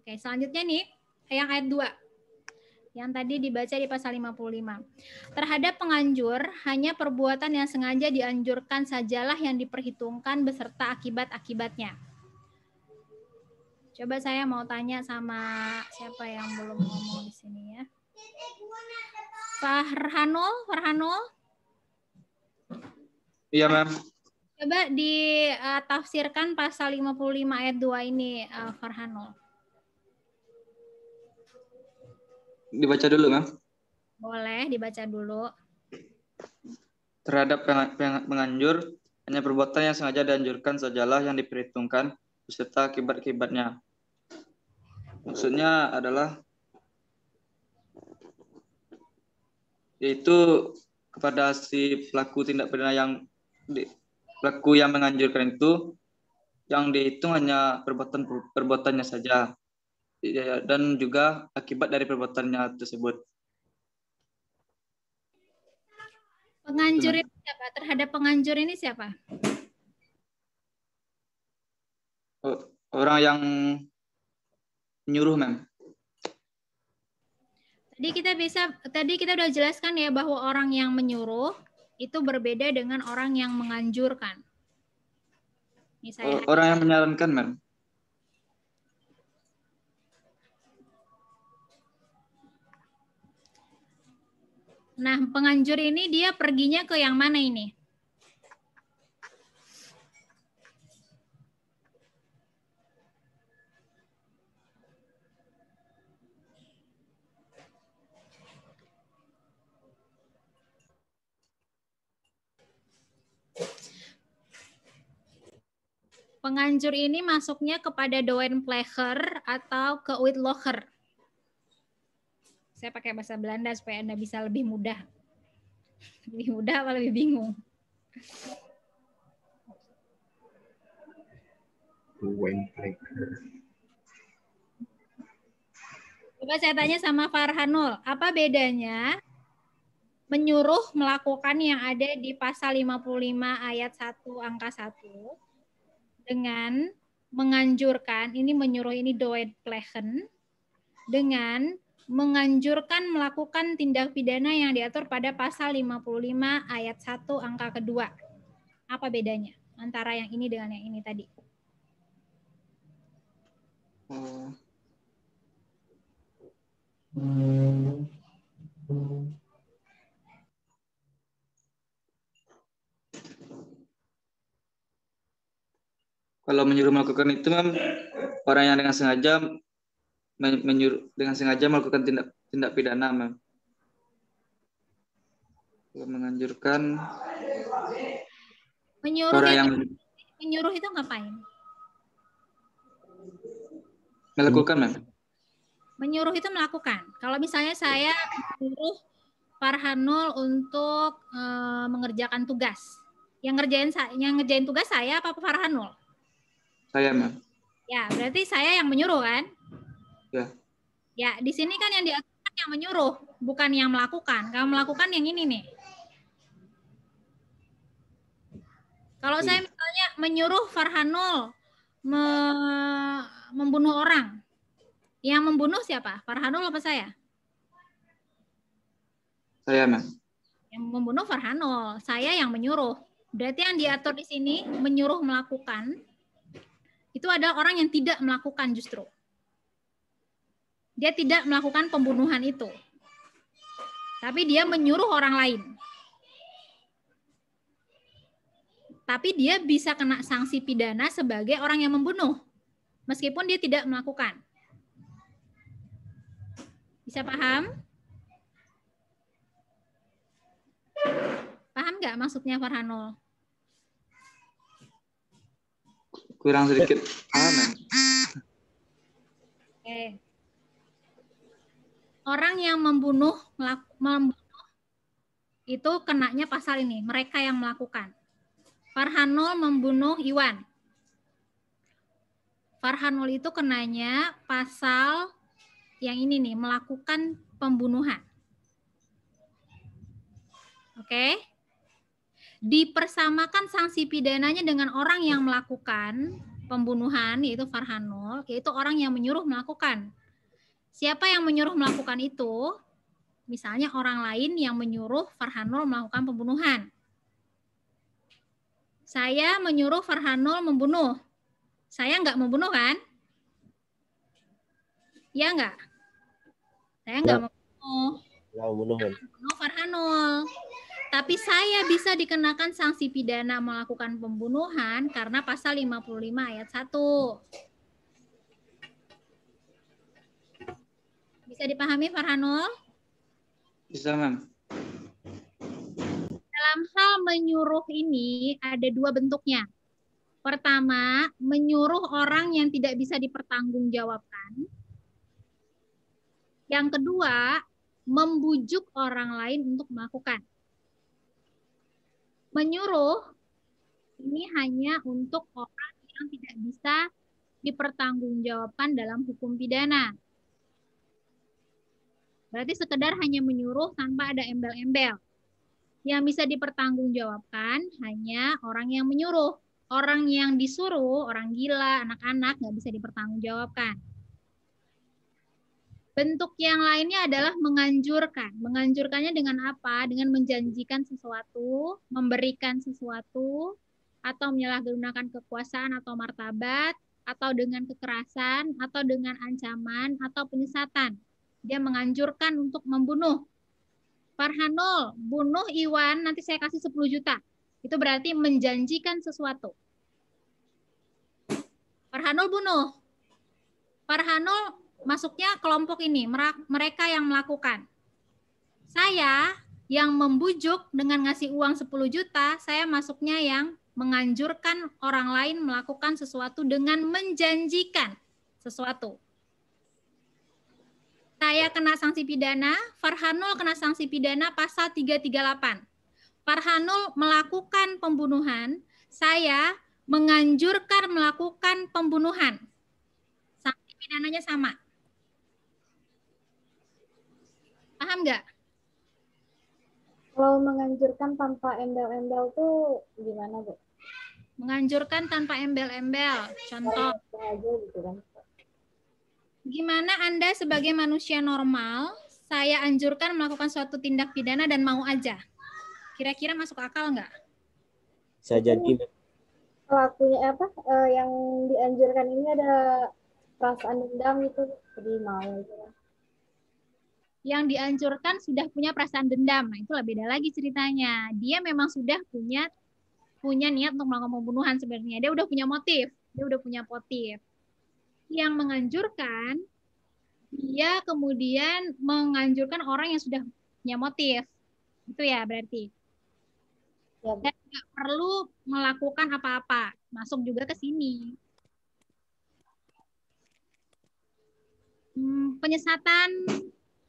oke, selanjutnya nih yang ayat 2. Yang tadi dibaca di pasal 55. Terhadap penganjur, hanya perbuatan yang sengaja dianjurkan sajalah yang diperhitungkan beserta akibat-akibatnya. Coba saya mau tanya sama siapa yang belum ngomong di sini ya. Farhanul? Iya, Ma'am. Coba ditafsirkan pasal 55 ayat 2 ini, Farhanul. Dibaca dulu, Ma'am. Boleh, dibaca dulu. Terhadap penganjur, hanya perbuatan yang sengaja dianjurkan sajalah yang diperhitungkan beserta akibat-akibatnya. Maksudnya adalah yaitu kepada si pelaku tindak pidana pelaku yang menganjurkan itu yang dihitung hanya perbuatannya saja dan juga akibat dari perbuatannya tersebut. Penganjur ini siapa? Terhadap penganjur ini siapa? Orang yang menyuruh, Mem. Tadi kita udah jelaskan ya bahwa orang yang menyuruh itu berbeda dengan orang yang menganjurkan. Misalnya Orang yang menyarankan, Mem. Nah, penganjur ini dia perginya ke yang mana ini? Penganjur ini masuknya kepada Doenpleger atau ke Uitlocher. Saya pakai bahasa Belanda supaya Anda bisa lebih mudah. Lebih mudah apa lebih bingung? Coba saya tanya sama Farhanul, apa bedanya menyuruh melakukan yang ada di pasal 55 ayat 1 angka 1 dengan menganjurkan, ini menyuruh ini Doenplegen, dengan menganjurkan melakukan tindak pidana yang diatur pada pasal 55 ayat 1 angka kedua. Apa bedanya antara yang ini dengan yang ini tadi? Kalau menyuruh melakukan itu, Mem, orang yang dengan sengaja melakukan tindak pidana, Mem. Kalau menganjurkan menyuruh itu ngapain? Melakukan, Mem. Menyuruh itu melakukan. Kalau misalnya saya menyuruh Farhanul untuk mengerjakan tugas, yang ngerjain tugas saya apa Farhanul? Saya, Mem. Ya, berarti saya yang menyuruh kan? Ya. Ya, di sini kan yang diaturkan yang menyuruh, bukan yang melakukan. Kalau melakukan yang ini nih. Kalau saya misalnya menyuruh Farhanul membunuh orang, yang membunuh siapa? Farhanul apa saya? Saya, Mem. Yang membunuh Farhanul, saya yang menyuruh. Berarti yang diatur di sini menyuruh melakukan itu adalah orang yang tidak melakukan justru. Dia tidak melakukan pembunuhan itu. Tapi dia menyuruh orang lain. Tapi dia bisa kena sanksi pidana sebagai orang yang membunuh. Meskipun dia tidak melakukan. Bisa paham? Paham nggak maksudnya Farhanul? Kurang sedikit. Oke. Orang yang membunuh itu kenanya pasal ini, mereka yang melakukan. Farhanul membunuh Iwan. Farhanul itu kenanya pasal yang ini nih, melakukan pembunuhan. Oke. Dipersamakan sanksi pidananya dengan orang yang melakukan pembunuhan, yaitu Farhanul, yaitu orang yang menyuruh melakukan. Siapa yang menyuruh melakukan itu? Misalnya orang lain yang menyuruh Farhanul melakukan pembunuhan. Saya menyuruh Farhanul membunuh. Saya nggak membunuh kan? Ya nggak? Saya nggak membunuh. Nggak membunuh kan? Membunuh Farhanul. Tapi saya bisa dikenakan sanksi pidana melakukan pembunuhan karena pasal 55 ayat 1. Bisa dipahami Farhanul? Bisa, Mem. Dalam hal menyuruh ini ada dua bentuknya. Pertama, menyuruh orang yang tidak bisa dipertanggungjawabkan. Yang kedua, membujuk orang lain untuk melakukan. Menyuruh ini hanya untuk orang yang tidak bisa dipertanggungjawabkan dalam hukum pidana. Berarti sekedar hanya menyuruh tanpa ada embel-embel. Yang bisa dipertanggungjawabkan hanya orang yang menyuruh. orang yang disuruh, orang gila, anak-anak, nggak bisa dipertanggungjawabkan. Bentuk yang lainnya adalah menganjurkan. Menganjurkannya dengan apa? Dengan menjanjikan sesuatu, memberikan sesuatu, atau menyalahgunakan kekuasaan atau martabat, atau dengan kekerasan, atau dengan ancaman, atau penyesatan. Dia menganjurkan untuk membunuh. Farhanul, bunuh Iwan, nanti saya kasih 10 juta. Itu berarti menjanjikan sesuatu. Farhanul bunuh. Farhanul masuknya kelompok ini, mereka yang melakukan. Saya yang membujuk dengan ngasih uang 10 juta, saya masuknya yang menganjurkan orang lain melakukan sesuatu dengan menjanjikan sesuatu. Saya kena sanksi pidana, Farhanul kena sanksi pidana pasal 338. Farhanul melakukan pembunuhan, saya menganjurkan melakukan pembunuhan. Sanksi pidananya sama. Paham nggak? Kalau menganjurkan tanpa embel-embel tuh gimana, Bu? Menganjurkan tanpa embel-embel. Contoh. Gitu kan. Gimana Anda sebagai manusia normal, saya anjurkan melakukan suatu tindak pidana dan mau aja. Kira-kira masuk akal nggak? Bisa jadi. Pelakunya apa? Yang dianjurkan ini ada perasaan dendam gitu, jadi mau gitu kan. Yang dianjurkan sudah punya perasaan dendam. Nah, itulah beda lagi ceritanya. Dia memang sudah punya niat untuk melakukan pembunuhan sebenarnya. Dia udah punya motif. Yang menganjurkan, dia kemudian menganjurkan orang yang sudah punya motif. Itu ya berarti. Dan nggak perlu melakukan apa-apa. Masuk juga ke sini. Penyesatan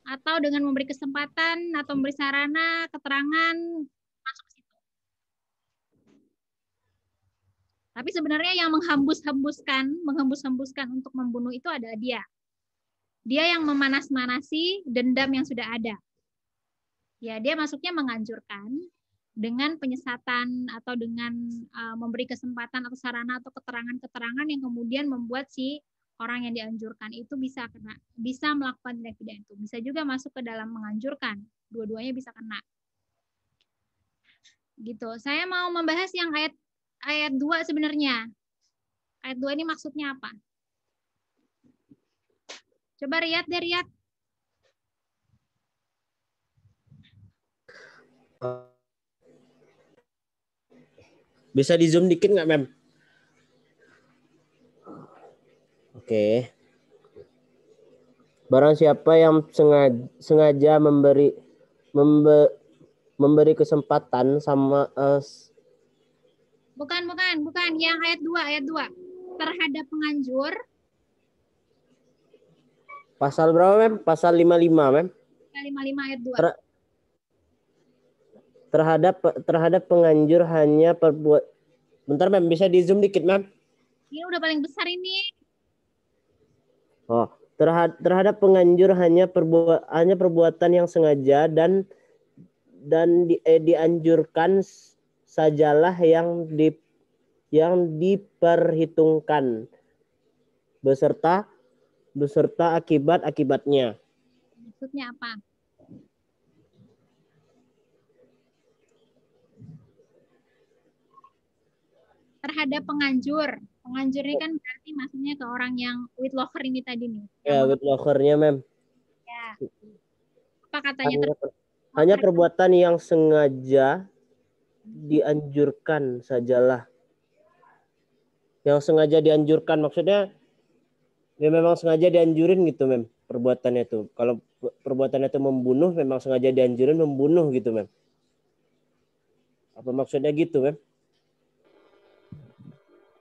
atau dengan memberi kesempatan atau memberi sarana, keterangan, masuk ke situ. Tapi sebenarnya yang menghembus-hembuskan untuk membunuh itu adalah dia. Dia yang memanas-manasi dendam yang sudah ada. Ya, dia masuknya menganjurkan dengan penyesatan atau dengan memberi kesempatan atau sarana atau keterangan-keterangan yang kemudian membuat si orang yang dianjurkan itu bisa melakukan tindak pidana itu. Bisa juga masuk ke dalam menganjurkan. Dua-duanya bisa kena. Gitu. Saya mau membahas yang ayat 2 sebenarnya. Ayat 2 ini maksudnya apa? Coba Riyad deh, Riyad. Bisa di zoom dikit nggak, Mem? Oke. Barang siapa yang sengaja memberi kesempatan sama Bukan. Yang ayat 2. Terhadap penganjur. Pasal berapa, Mem? Pasal 55, Mem? 55 ayat 2. Terhadap penganjur hanya perbuat. Bentar, Mem, bisa di zoom dikit, Mem? Ini udah paling besar ini. Oh, terhadap penganjur hanya perbuatan yang sengaja dan dianjurkan sajalah yang diperhitungkan beserta akibat-akibatnya. Maksudnya apa? Terhadap penganjur. Penganjur ini kan berarti maksudnya ke orang yang with locker ini tadi nih. Ya, with lockernya, Mem. Ya. Apa katanya? Hanya perbuatan yang sengaja dianjurkan sajalah. Yang sengaja dianjurkan maksudnya ya memang sengaja dianjurin gitu, Mem, perbuatannya itu. Kalau perbuatannya itu membunuh, memang sengaja dianjurin membunuh gitu, Mem. Apa maksudnya gitu, Mem?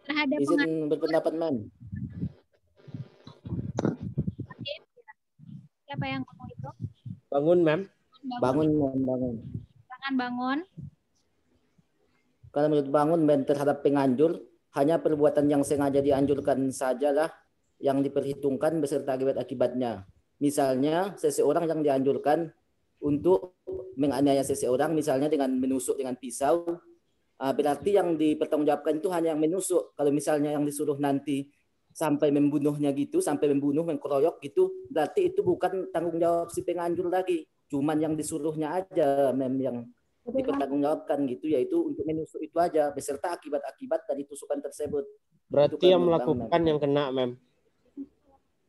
Terhadap izin berpendapat, Mem. Siapa yang ngomong itu? Bangun, Mem. Bangun. Jangan bangun. Kalau menurut Bangun, Mem, terhadap penganjur hanya perbuatan yang sengaja dianjurkan sajalah yang diperhitungkan beserta akibat-akibatnya. Misalnya seseorang yang dianjurkan untuk menganiaya seseorang, misalnya dengan menusuk dengan pisau Berarti yang dipertanggungjawabkan itu hanya yang menusuk. Kalau misalnya yang disuruh nanti sampai membunuhnya gitu, sampai membunuh, mengkeroyok gitu, berarti itu bukan tanggung jawab si penganjur lagi. Cuman yang disuruhnya aja yang dipertanggungjawabkan gitu, yaitu untuk menusuk itu aja beserta akibat-akibat dari tusukan tersebut. Berarti yang melakukan yang kena, Mem.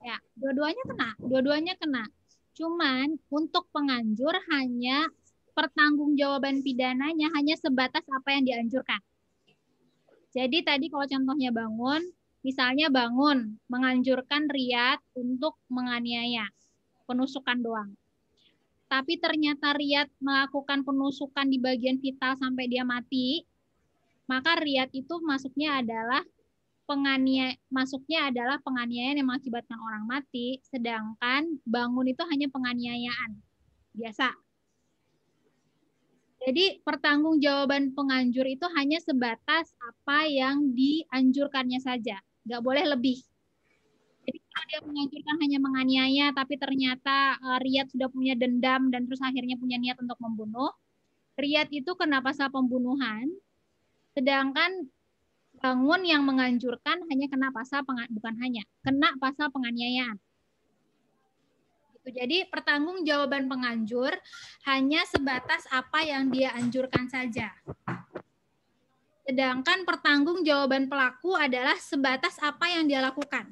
Ya, dua-duanya kena. Cuman untuk penganjur hanya pertanggungjawaban pidananya hanya sebatas apa yang dianjurkan. Jadi tadi kalau contohnya bangun, misalnya bangun menganjurkan Riyad untuk menganiaya, penusukan doang. Tapi ternyata Riyad melakukan penusukan di bagian vital sampai dia mati, maka Riyad itu masuknya adalah penganiayaan yang mengakibatkan orang mati, sedangkan bangun itu hanya penganiayaan biasa. Jadi pertanggungjawaban penganjur itu hanya sebatas apa yang dianjurkannya saja, nggak boleh lebih. Jadi kalau dia menganjurkan hanya menganiaya, tapi ternyata Riyad sudah punya dendam dan terus akhirnya punya niat untuk membunuh, Riyad itu kena pasal pembunuhan, sedangkan bangun yang menganjurkan hanya kena pasal kena pasal penganiayaan. Jadi pertanggungjawaban penganjur hanya sebatas apa yang dia anjurkan saja. Sedangkan pertanggungjawaban pelaku adalah sebatas apa yang dia lakukan.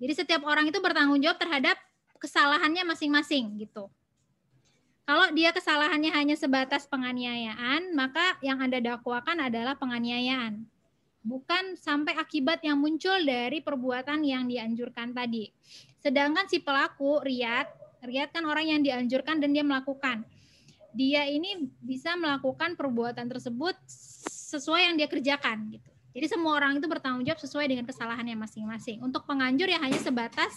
Jadi setiap orang itu bertanggung jawab terhadap kesalahannya masing-masing gitu. Kalau dia kesalahannya hanya sebatas penganiayaan, maka yang Anda dakwakan adalah penganiayaan. Bukan sampai akibat yang muncul dari perbuatan yang dianjurkan tadi. Sedangkan si pelaku, Riyad kan orang yang dianjurkan dan dia melakukan. Dia ini bisa melakukan perbuatan tersebut sesuai yang dia kerjakan. Gitu. Jadi semua orang itu bertanggung jawab sesuai dengan kesalahannya masing-masing. Untuk penganjur ya hanya sebatas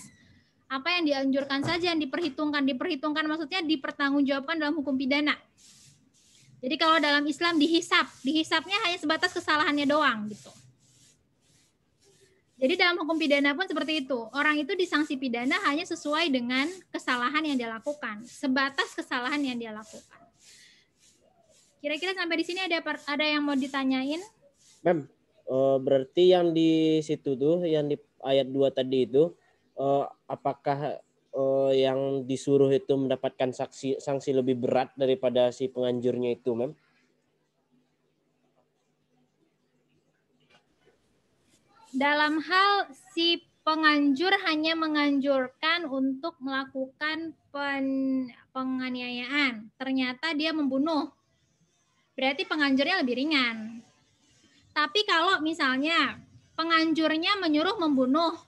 apa yang dianjurkan saja, yang diperhitungkan. Diperhitungkan maksudnya dipertanggungjawabkan dalam hukum pidana. Jadi kalau dalam Islam dihisapnya hanya sebatas kesalahannya doang gitu. Jadi dalam hukum pidana pun seperti itu. Orang itu disanksi pidana hanya sesuai dengan kesalahan yang dia lakukan, sebatas kesalahan yang dia lakukan. Kira-kira sampai di sini ada yang mau ditanyain? Mem, berarti yang di situ tuh, yang di ayat 2 tadi itu, apakah yang disuruh itu mendapatkan sanksi lebih berat daripada si penganjurnya itu, Mem? Dalam hal si penganjur hanya menganjurkan untuk melakukan penganiayaan, ternyata dia membunuh, berarti penganjurnya lebih ringan. Tapi kalau misalnya penganjurnya menyuruh membunuh,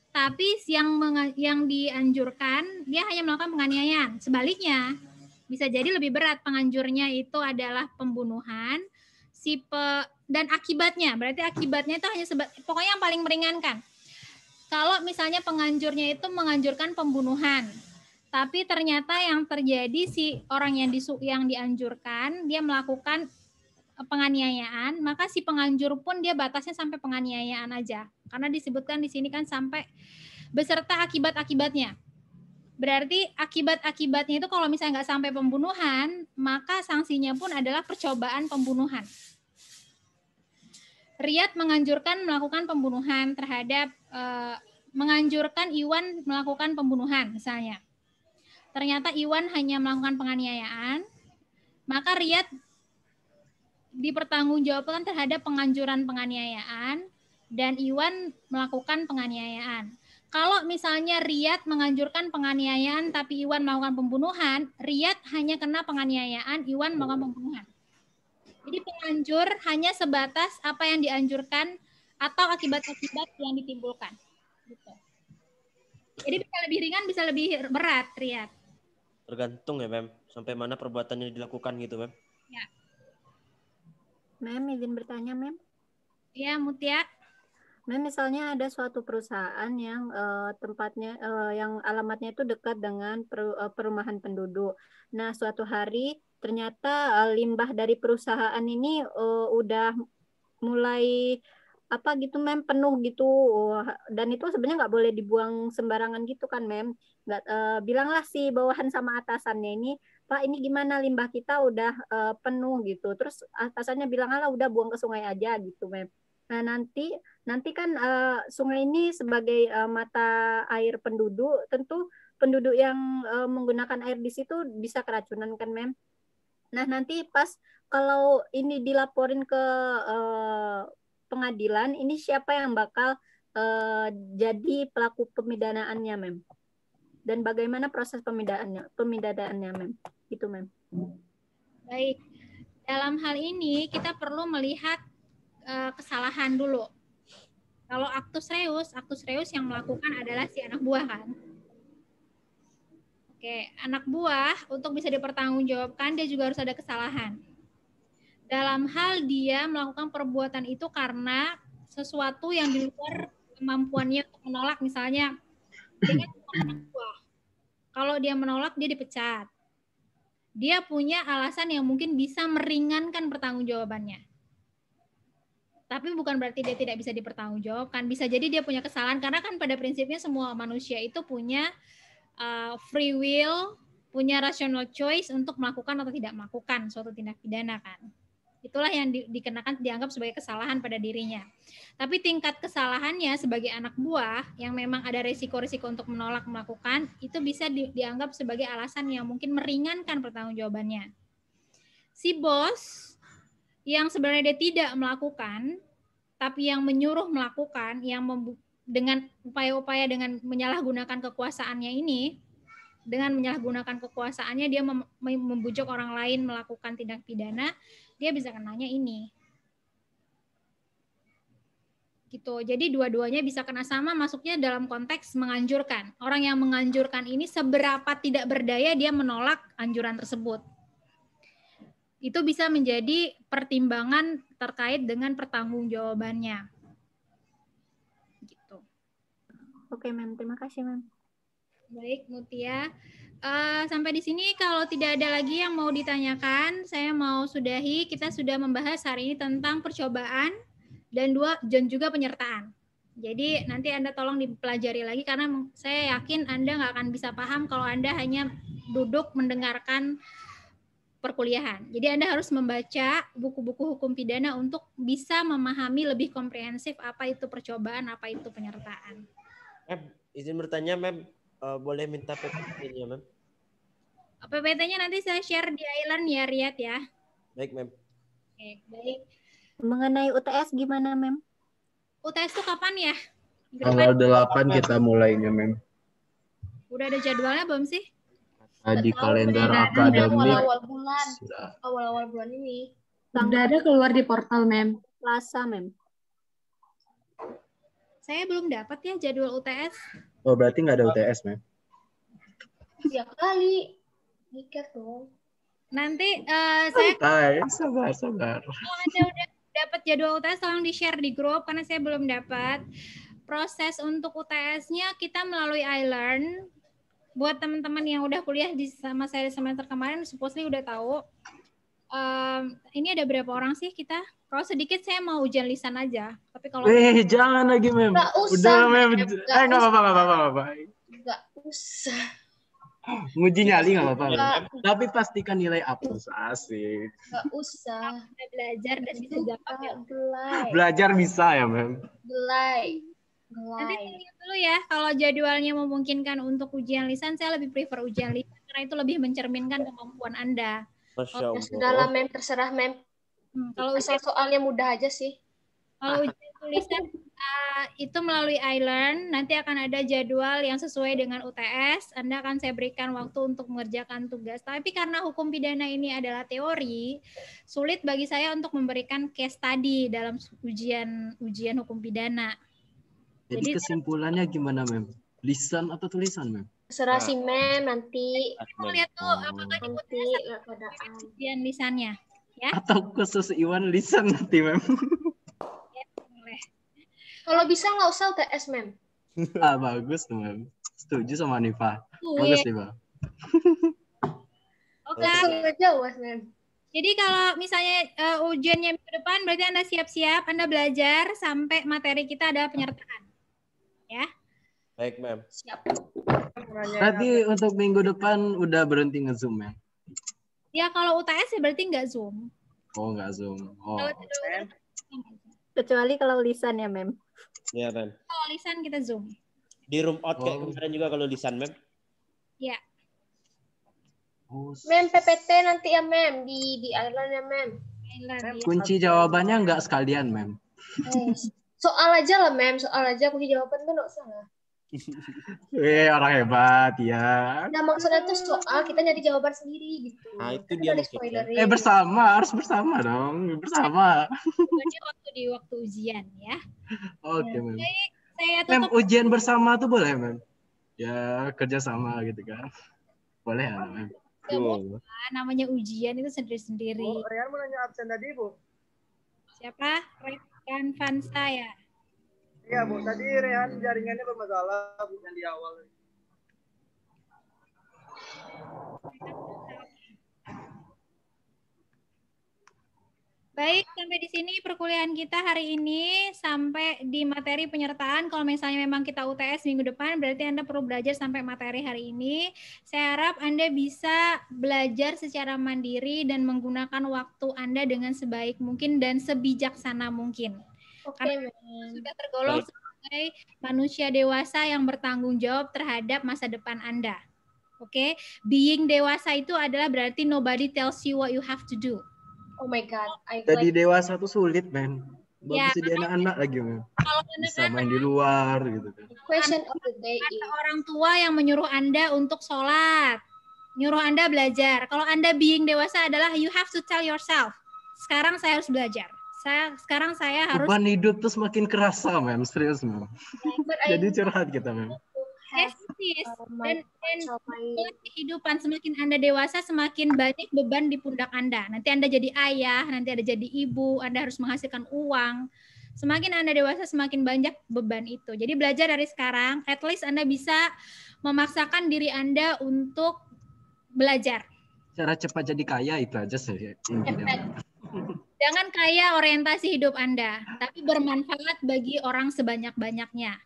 tapi yang dianjurkan dia hanya melakukan penganiayaan, sebaliknya bisa jadi lebih berat, penganjurnya itu adalah pembunuhan, dan akibatnya, berarti akibatnya itu hanya pokoknya yang paling meringankan. Kalau misalnya penganjurnya itu menganjurkan pembunuhan, tapi ternyata yang terjadi si orang yang dianjurkan dia melakukan penganiayaan, maka si penganjur pun dia batasnya sampai penganiayaan aja. Karena disebutkan di sini kan sampai beserta akibat-akibatnya. Berarti akibat-akibatnya itu kalau misalnya nggak sampai pembunuhan, maka sanksinya pun adalah percobaan pembunuhan. Riyad menganjurkan melakukan pembunuhan terhadap menganjurkan Iwan melakukan pembunuhan misalnya. Ternyata Iwan hanya melakukan penganiayaan, maka Riyad dipertanggungjawabkan terhadap penganjuran penganiayaan dan Iwan melakukan penganiayaan. Kalau misalnya Riyad menganjurkan penganiayaan tapi Iwan melakukan pembunuhan, Riyad hanya kena penganiayaan, Iwan melakukan pembunuhan. Jadi penganjur hanya sebatas apa yang dianjurkan atau akibat-akibat yang ditimbulkan. Gitu. Jadi bisa lebih ringan, bisa lebih berat, Riyad. Tergantung ya, Mem. Sampai mana perbuatannya dilakukan gitu, Mem. Ya. Mem, izin bertanya, Mem. Iya, Mutia. Mem, misalnya ada suatu perusahaan yang tempatnya, yang alamatnya itu dekat dengan perumahan penduduk. Nah, suatu hari ternyata limbah dari perusahaan ini udah mulai apa gitu, Mem, penuh gitu, dan itu sebenarnya nggak boleh dibuang sembarangan gitu kan, Mem. Bilanglah si bawahan sama atasannya ini Pak ini gimana, limbah kita udah penuh gitu. Terus atasannya bilang, alah udah buang ke sungai aja gitu, Mem. Nah nanti kan sungai ini sebagai mata air penduduk, tentu penduduk yang menggunakan air di situ bisa keracunan kan, Mem. Nah nanti pas kalau ini dilaporin ke pengadilan, ini siapa yang bakal jadi pelaku pemidanaannya, Mem? Dan bagaimana proses pemidanaannya, Mem? Itu, Mem. Baik. Dalam hal ini kita perlu melihat kesalahan dulu. Kalau actus reus yang melakukan adalah si anak buah kan. Oke, anak buah untuk bisa dipertanggungjawabkan dia juga harus ada kesalahan. Dalam hal dia melakukan perbuatan itu karena sesuatu yang di luar kemampuannya untuk menolak, misalnya dia anak buah. Kalau dia menolak, dia dipecat. Dia punya alasan yang mungkin bisa meringankan pertanggungjawabannya. Tapi bukan berarti dia tidak bisa dipertanggungjawabkan. Bisa jadi dia punya kesalahan, karena kan pada prinsipnya semua manusia itu punya free will, punya rational choice untuk melakukan atau tidak melakukan suatu tindak pidana kan. Itulah yang dikenakan, dianggap sebagai kesalahan pada dirinya. Tapi tingkat kesalahannya sebagai anak buah yang memang ada resiko-resiko untuk menolak melakukan, itu bisa dianggap sebagai alasan yang mungkin meringankan pertanggungjawabannya. Si bos yang sebenarnya dia tidak melakukan, tapi yang menyuruh melakukan, yang dengan upaya-upaya dengan menyalahgunakan kekuasaannya ini, dengan menyalahgunakan kekuasaannya dia membujuk orang lain melakukan tindak pidana, dia bisa kenanya ini. Gitu. Jadi dua-duanya bisa kena sama, masuknya dalam konteks menganjurkan. Orang yang menganjurkan ini seberapa tidak berdaya dia menolak anjuran tersebut. Itu bisa menjadi pertimbangan terkait dengan pertanggungjawabannya. Gitu. Oke, Mem. Terima kasih, Mem. Baik, Mutia. Sampai di sini kalau tidak ada lagi yang mau ditanyakan, saya mau sudahi. Kita sudah membahas hari ini tentang percobaan dan juga penyertaan. Jadi nanti Anda tolong dipelajari lagi, karena saya yakin Anda nggak akan bisa paham kalau Anda hanya duduk mendengarkan perkuliahan. Jadi Anda harus membaca buku-buku hukum pidana untuk bisa memahami lebih komprehensif apa itu percobaan, apa itu penyertaan. Izin bertanya, Mem. Boleh minta PPT-nya, Mem? PPT-nya nanti saya share di Island ya, Riyad ya. Baik, Mem. Oke, baik. Mengenai UTS gimana, Mem? UTS itu kapan ya? Tanggal 8 kita mulainya, Mem. Udah ada jadwalnya belum sih? Di kalender akademik. Awal-awal bulan ini. Udah ada keluar di portal, Mem. Selasa, Mem. Saya belum dapat ya jadwal UTS. Oh, berarti nggak ada UTS, Mem? Ya kali. Mikir dong. Nanti saya... Sabar. Kalau Anda udah dapat jadwal UTS, tolong di-share di grup, karena saya belum dapat. Proses untuk UTS-nya kita melalui iLearn. Buat teman-teman yang udah kuliah sama saya di semester kemarin, supposedly udah tahu. Ini ada berapa orang sih kita? Kalau sedikit saya mau ujian lisan aja. Tapi kalau jangan lagi, Mem. Udah, Mem. Nggak apa-apa. Nggak usah. Nguji nyali nggak apa-apa. Tapi pastikan nilai A+, asik. Nggak usah. Kita belajar dan bisa jawab ya. Belajar bisa ya, Mem? Nanti lihat dulu ya, kalau jadwalnya memungkinkan untuk ujian lisan, saya lebih prefer ujian lisan, karena itu lebih mencerminkan kemampuan Anda. Masya Allah. Sudahlah, Mem. Terserah, Mem. Kalau asal soalnya mudah aja sih. Kalau ujian tulisan itu melalui iLearn, nanti akan ada jadwal yang sesuai dengan UTS. Anda akan saya berikan waktu untuk mengerjakan tugas. Tapi karena hukum pidana ini adalah teori, sulit bagi saya untuk memberikan case study dalam ujian hukum pidana. Jadi kesimpulannya gimana, Mem? Lisan atau tulisan, Mem? Terserah si Mem nanti. Kita lihat tuh apakah di UTS ujian lisannya. Ya? Atau khusus Iwan lisan nanti, Mem? Ya, boleh. Kalau bisa nggak usah UTS, Mem. Bagus tuh, Mem. Setuju sama Nifa. Bagus nih, Bang. Oke. Langsung aja, Mem. Jadi kalau misalnya ujiannya minggu depan, berarti Anda siap-siap, Anda belajar sampai materi kita adalah penyertaan. Ya. Baik, Mem. Siap. Berarti untuk minggu depan udah berhenti nge-Zoom, Mem? Ya kalau UTS ya berarti nggak Zoom. Oh, nggak Zoom. Oh. Kecuali kalau lisan ya, Mem. Iya, Mem. Kalau lisan kita Zoom. Di room out kayak kemarin juga kalau lisan, Mem. Ya. Mem, PPT nanti ya, Mem. Di Ireland ya, Mem. Kunci jawabannya nggak sekalian, Mem. Soal aja lah, Mem. Soal aja kunci jawaban tuh nggak salah. Orang hebat ya. Nah, maksudnya tuh soal kita nyari jawaban sendiri gitu. Nah, itu Kan dia ada maksudnya. spoilerin. Harus bersama dong. Bersama. Di waktu ujian ya. Oke, Mem. Baik, saya Mem, tutup. ujian bersama tuh boleh, Mem? Ya, kerja sama gitu kan. Boleh ya, Mem? Nggak boleh, namanya ujian itu sendiri-sendiri. Bu, Rehan mau nanya absen tadi, Bu. Siapa? Rekan Vansa ya. Iya, Bu. Tadi Rehan jaringannya bermasalah, Bu, yang di awal. Baik, sampai di sini perkuliahan kita hari ini sampai di materi penyertaan. Kalau misalnya memang kita UTS minggu depan, berarti Anda perlu belajar sampai materi hari ini. Saya harap Anda bisa belajar secara mandiri dan menggunakan waktu Anda dengan sebaik mungkin dan sebijaksana mungkin. Karena sudah tergolong sebagai manusia dewasa yang bertanggung jawab terhadap masa depan Anda. Oke, being dewasa itu adalah berarti nobody tells you what you have to do. Oh my God. Jadi dewasa tuh sulit, men. Ya, Bagus jadi anak-anak lagi, men. Kalau Bisa main di luar gitu kan. Question of the day is orang tua yang menyuruh Anda untuk sholat, nyuruh Anda belajar. Kalau Anda being dewasa adalah you have to tell yourself, sekarang saya harus belajar. Sekarang saya harus. Beban hidup tuh semakin kerasa, Mem. Serius, Mem. Jadi curhat kita, Mem. Yes. Dan kehidupan semakin Anda dewasa, semakin banyak beban di pundak Anda. Nanti Anda jadi ayah, nanti Anda jadi ibu, Anda harus menghasilkan uang. Semakin Anda dewasa, semakin banyak beban itu. Jadi belajar dari sekarang, at least Anda bisa memaksakan diri Anda untuk belajar. Cara cepat jadi kaya itu aja sih. Jangan kaya orientasi hidup Anda, tapi bermanfaat bagi orang sebanyak-banyaknya.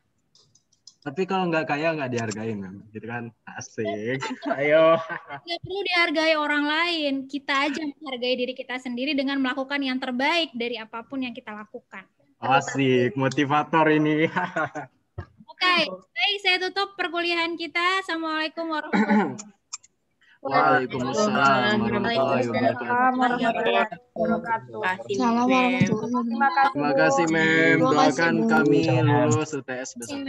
Tapi kalau nggak kaya nggak dihargain, Mem. Gitu kan? Asik. Ayo. Nggak perlu dihargai orang lain. Kita aja menghargai diri kita sendiri dengan melakukan yang terbaik dari apapun yang kita lakukan. Asik. Motivator ini. Oke. Baik, saya tutup perkuliahan kita. Assalamualaikum warahmatullahi wabarakatuh. Waalaikumsalam warahmatullahi wabarakatuh. Terima kasih, Mem. Doakan kami lulus UTS besok.